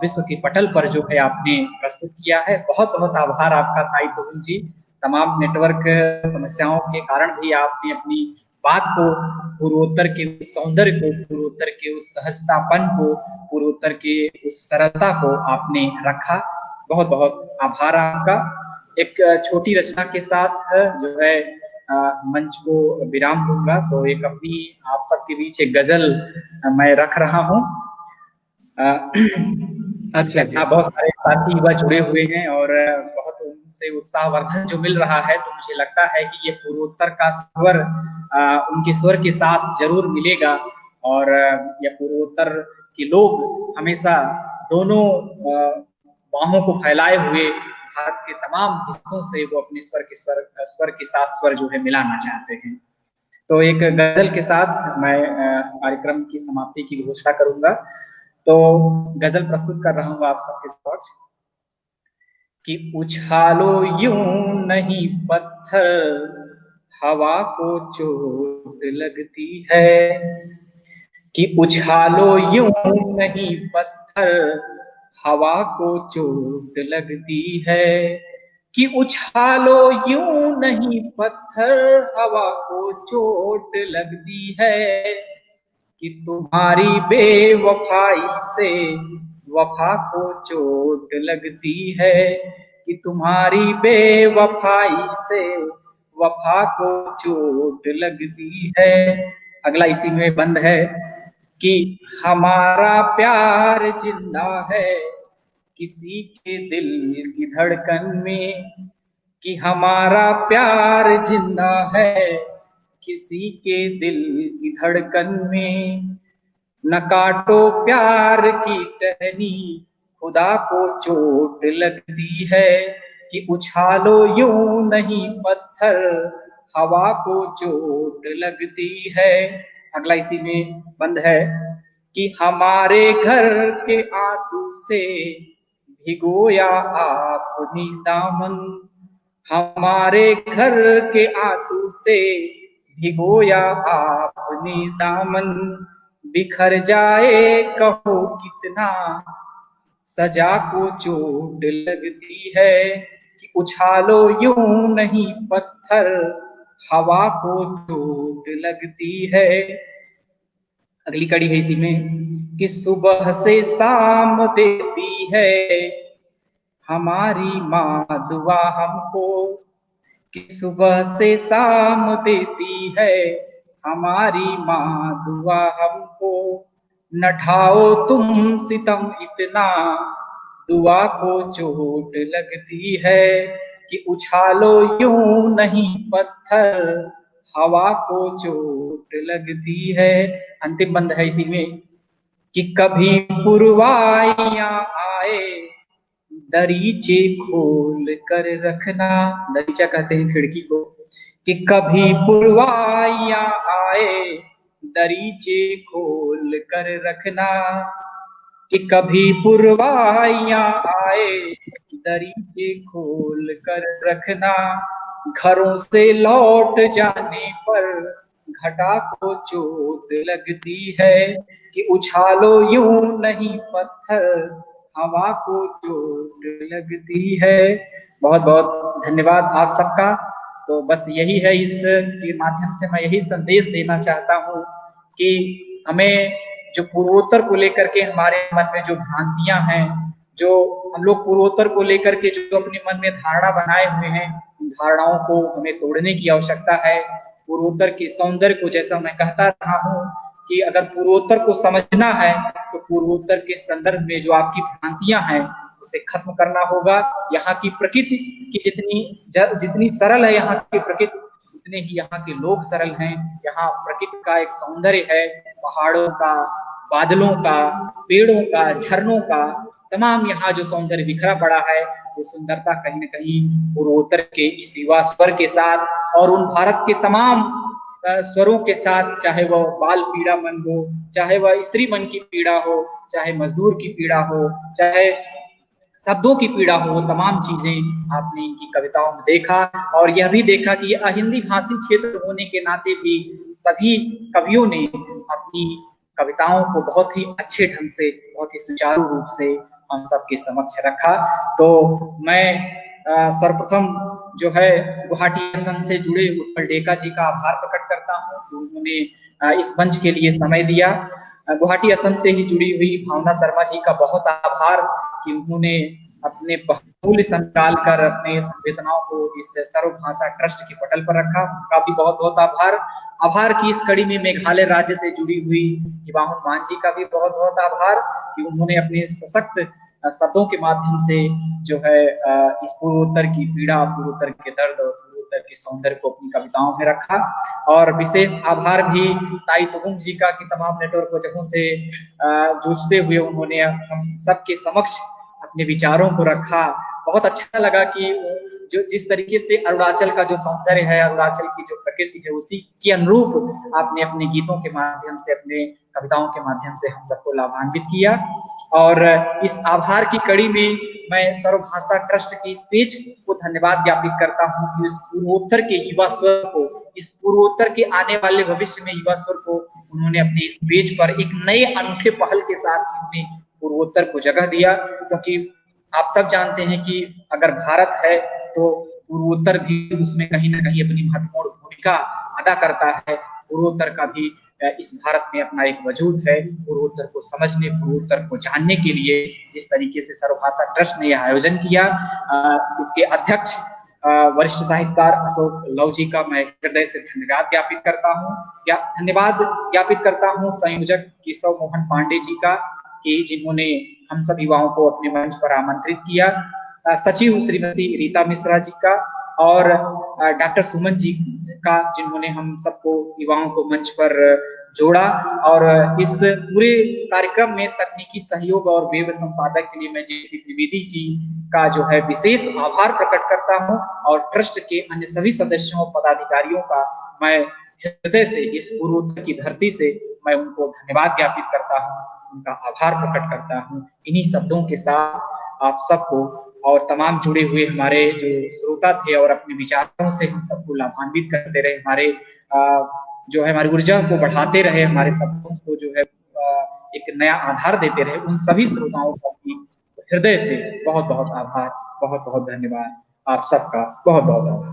विश्व के पटल पर जो है आपने प्रस्तुत किया है। बहुत बहुत आभार आपका ताई तोहुन जी। तमाम नेटवर्क समस्याओं के कारण भी आपने अपनी बात को, पूर्वोत्तर के उस सौंदर्य को, पूर्वोत्तर के उस सहजतापन को, पूर्वोत्तर के उस सरलता को आपने रखा। बहुत बहुत आभार आपका। एक छोटी रचना के साथ जो है मंच को विराम दूंगा। तो एक अपनी आप सबके बीच एक गजल मैं रख रहा हूँ। अच्छा, बहुत सारे साथी युवा जुड़े हुए हैं और बहुत उनसे उत्साहवर्धन जो मिल रहा है, तो मुझे लगता है कि ये पूर्वोत्तर का स्वर उनके स्वर के साथ जरूर मिलेगा। और ये पूर्वोत्तर के लोग हमेशा दोनों बाहों को फैलाए हुए भारत के तमाम हिस्सों से वो अपने स्वर के साथ स्वर जो है मिलाना चाहते हैं। तो एक गजल के साथ मैं कार्यक्रम की समाप्ति की घोषणा करूंगा। तो गजल प्रस्तुत कर रहा हूं आप सबके समक्ष कि उछालो यूं नहीं पत्थर, हवा को चोट लगती है। कि उछालो यूं नहीं पत्थर, हवा को चोट लगती है। कि उछालो यूं नहीं पत्थर, हवा को चोट लगती है। कि तुम्हारी बेवफाई से वफा को चोट लगती है। कि तुम्हारी बेवफाई से वफा को चोट लगती है। अगला इसी में बंद है कि हमारा प्यार जिंदा है किसी के दिल की धड़कन में। कि हमारा प्यार जिंदा है किसी के दिल की धड़कन में। न काटो प्यार की टहनी, खुदा को चोट लगती है। कि उछालो यूं नहीं पत्थर, हवा को चोट लगती है। अगला इसी में बंद है कि हमारे घर के आंसू से भिगोया आपने दामन। हमारे घर के आंसू से भिगोया आपने दामन। बिखर जाए कहो कितना, सजा को चोट लगती है। कि उछालो यूं नहीं पत्थर, हवा को चोट लगती है। अगली कड़ी है इसी में कि सुबह से शाम देती है हमारी माँ दुआ हमको। कि सुबह से शाम देती है हमारी माँ दुआ हमको। न ढाओ तुम सितम इतना, दुआ को चोट लगती है। कि उछालो यूं नहीं पत्थर, हवा को चोट लगती है। अंतिम बंद है इसी में कि कभी पुरवाइयां आए दरीचे खोल कर रखना। दरीचा कहते हैं खिड़की को। कि कभी पुरवाइयां आए दरीचे खोल कर रखना। कि कभी पुरवाइयां आए दरीचे खोल कर रखना। घरों से लौट जाने पर घटा को चोट लगती है। कि उछालो यूं नहीं पत्थर, हवा को चोट लगती है। बहुत बहुत धन्यवाद आप सबका। तो बस यही है, इस के माध्यम से मैं यही संदेश देना चाहता हूँ कि हमें जो पूर्वोत्तर को लेकर के हमारे मन में जो भ्रांतियां हैं, जो हम लोग पूर्वोत्तर को लेकर के जो अपने मन में धारणा बनाए हुए हैं, धारणाओं को हमें तोड़ने की आवश्यकता है। पूर्वोत्तर के सौंदर्य को, जैसा मैं कहता रहा हूँ कि अगर पूर्वोत्तर को समझना है तो पूर्वोत्तर के संदर्भ में जो आपकी भ्रांतियां हैं उसे खत्म करना होगा। यहाँ की प्रकृति की जितनी सरल है यहाँ की प्रकृति, उतने ही यहाँ के लोग सरल हैं। यहाँ प्रकृति का एक सौंदर्य है, पहाड़ों का, बादलों का, पेड़ों का, झरनों का, तमाम यहाँ जो सौंदर्य बिखरा पड़ा है, वो सुंदरता कहीं न कहीं पूर्वोत्तर के इस युवा स्वर के साथ और उन भारत के तमाम स्वरों के साथ, चाहे वह बाल पीड़ा मन हो, चाहे वह स्त्री मन की पीड़ा हो, चाहे मजदूर की पीड़ा हो, चाहे शब्दों की पीड़ा हो, तमाम चीजें आपने इनकी कविताओं में देखा। और यह भी देखा कि अहिंदी भाषी क्षेत्र होने के नाते भी सभी कवियों ने अपनी कविताओं को बहुत ही अच्छे ढंग से, बहुत ही सुचारू रूप से हम सबके समक्ष रखा। तो मैं सर्वप्रथम जो है गुवाहाटी असम से जुड़े उत्पल डेका जी का आभार प्रकट करता हूँ कि उन्होंने इस मंच के लिए समय दिया। गुवाहाटी असम से ही जुड़ी हुई भावना शर्मा जी का बहुत आभार कि उन्होंने अपने बहुमूल्य समय डालकर अपने संवेदनाओं को इस सर्वभाषा ट्रस्ट के पटल पर रखा, उनका भी बहुत बहुत आभार की इस कड़ी में मेघालय राज्य से जुड़ी हुई हिबाहुन मान जी का भी बहुत बहुत आभार कि उन्होंने अपने सशक्त शब्दों के माध्यम से जो है इस पूर्वोत्तर की पीड़ा, पूर्वोत्तर के दर्द और पूर्वोत्तर के सौंदर्य को अपनी कविताओं में रखा। और विशेष आभार भी ताई तुगुम जी का कि तमाम नेटवर्क वजहों से जूझते हुए उन्होंने हम सबके समक्ष अपने विचारों को रखा। बहुत अच्छा लगा कि जो जिस तरीके से अरुणाचल का जो सौंदर्य है, अरुणाचल की जो प्रकृति है, उसी के अनुरूप आपने अपने गीतों के माध्यम से, अपने कविताओं के माध्यम से हम सबको लाभान्वित किया। और इस आभार की कड़ी में मैं सर्वभाषा ट्रस्ट की इस पेज को धन्यवाद ज्ञापित करता हूं कि इस पूर्वोत्तर के युवा स्वर को, इस पूर्वोत्तर के आने वाले भविष्य में युवा स्वर को उन्होंने अपने इस पेज पर एक नए अनूठे पहल के साथ अपने पूर्वोत्तर को जगह दिया। क्योंकि आप सब जानते हैं कि अगर भारत है तो पूर्वोत्तर भी उसमें कहीं ना कहीं अपनी महत्वपूर्ण भूमिका अदा करता है। पूर्वोत्तर का भी इस भारत में अपना एक वजूद है। पूर्वोत्तर को समझने, पूर्वोत्तर को जानने के लिए जिस तरीके से सर्वभाषा ट्रस्ट ने यह आयोजन किया, इसके अध्यक्ष वरिष्ठ साहित्यकार अशोक लव जी का मैं हृदय से धन्यवाद ज्ञापित करता हूँ। धन्यवाद ज्ञापित करता हूँ संयोजक केशव मोहन पांडे जी का कि जिन्होंने हम सब युवाओं को अपने मंच पर आमंत्रित किया, सचिव श्रीमती रीता मिश्रा जी का और डॉक्टर सुमन जी का जिन्होंने हम सबको युवाओं को मंच पर जोड़ा। और इस पूरे कार्यक्रम में तकनीकी सहयोग और वेब संपादक के लिए मैं जेपी त्रिवेदी जी का जो है विशेष आभार प्रकट करता हूं। और ट्रस्ट के अन्य सभी सदस्यों, पदाधिकारियों का मैं हृदय से, इस पूर्वोत्तर की धरती से मैं उनको धन्यवाद ज्ञापित करता हूं, उनका आभार प्रकट करता हूं। इन्हीं शब्दों के साथ आप सबको और तमाम जुड़े हुए हमारे जो श्रोता थे और अपने विचारों से हम सबको लाभान्वित करते रहे, हमारे जो है हमारी ऊर्जा को बढ़ाते रहे, हमारे शब्दों को जो है एक नया आधार देते रहे, उन सभी श्रोताओं का भी हृदय से बहुत बहुत आभार, बहुत बहुत धन्यवाद। आप सबका बहुत बहुत आभार।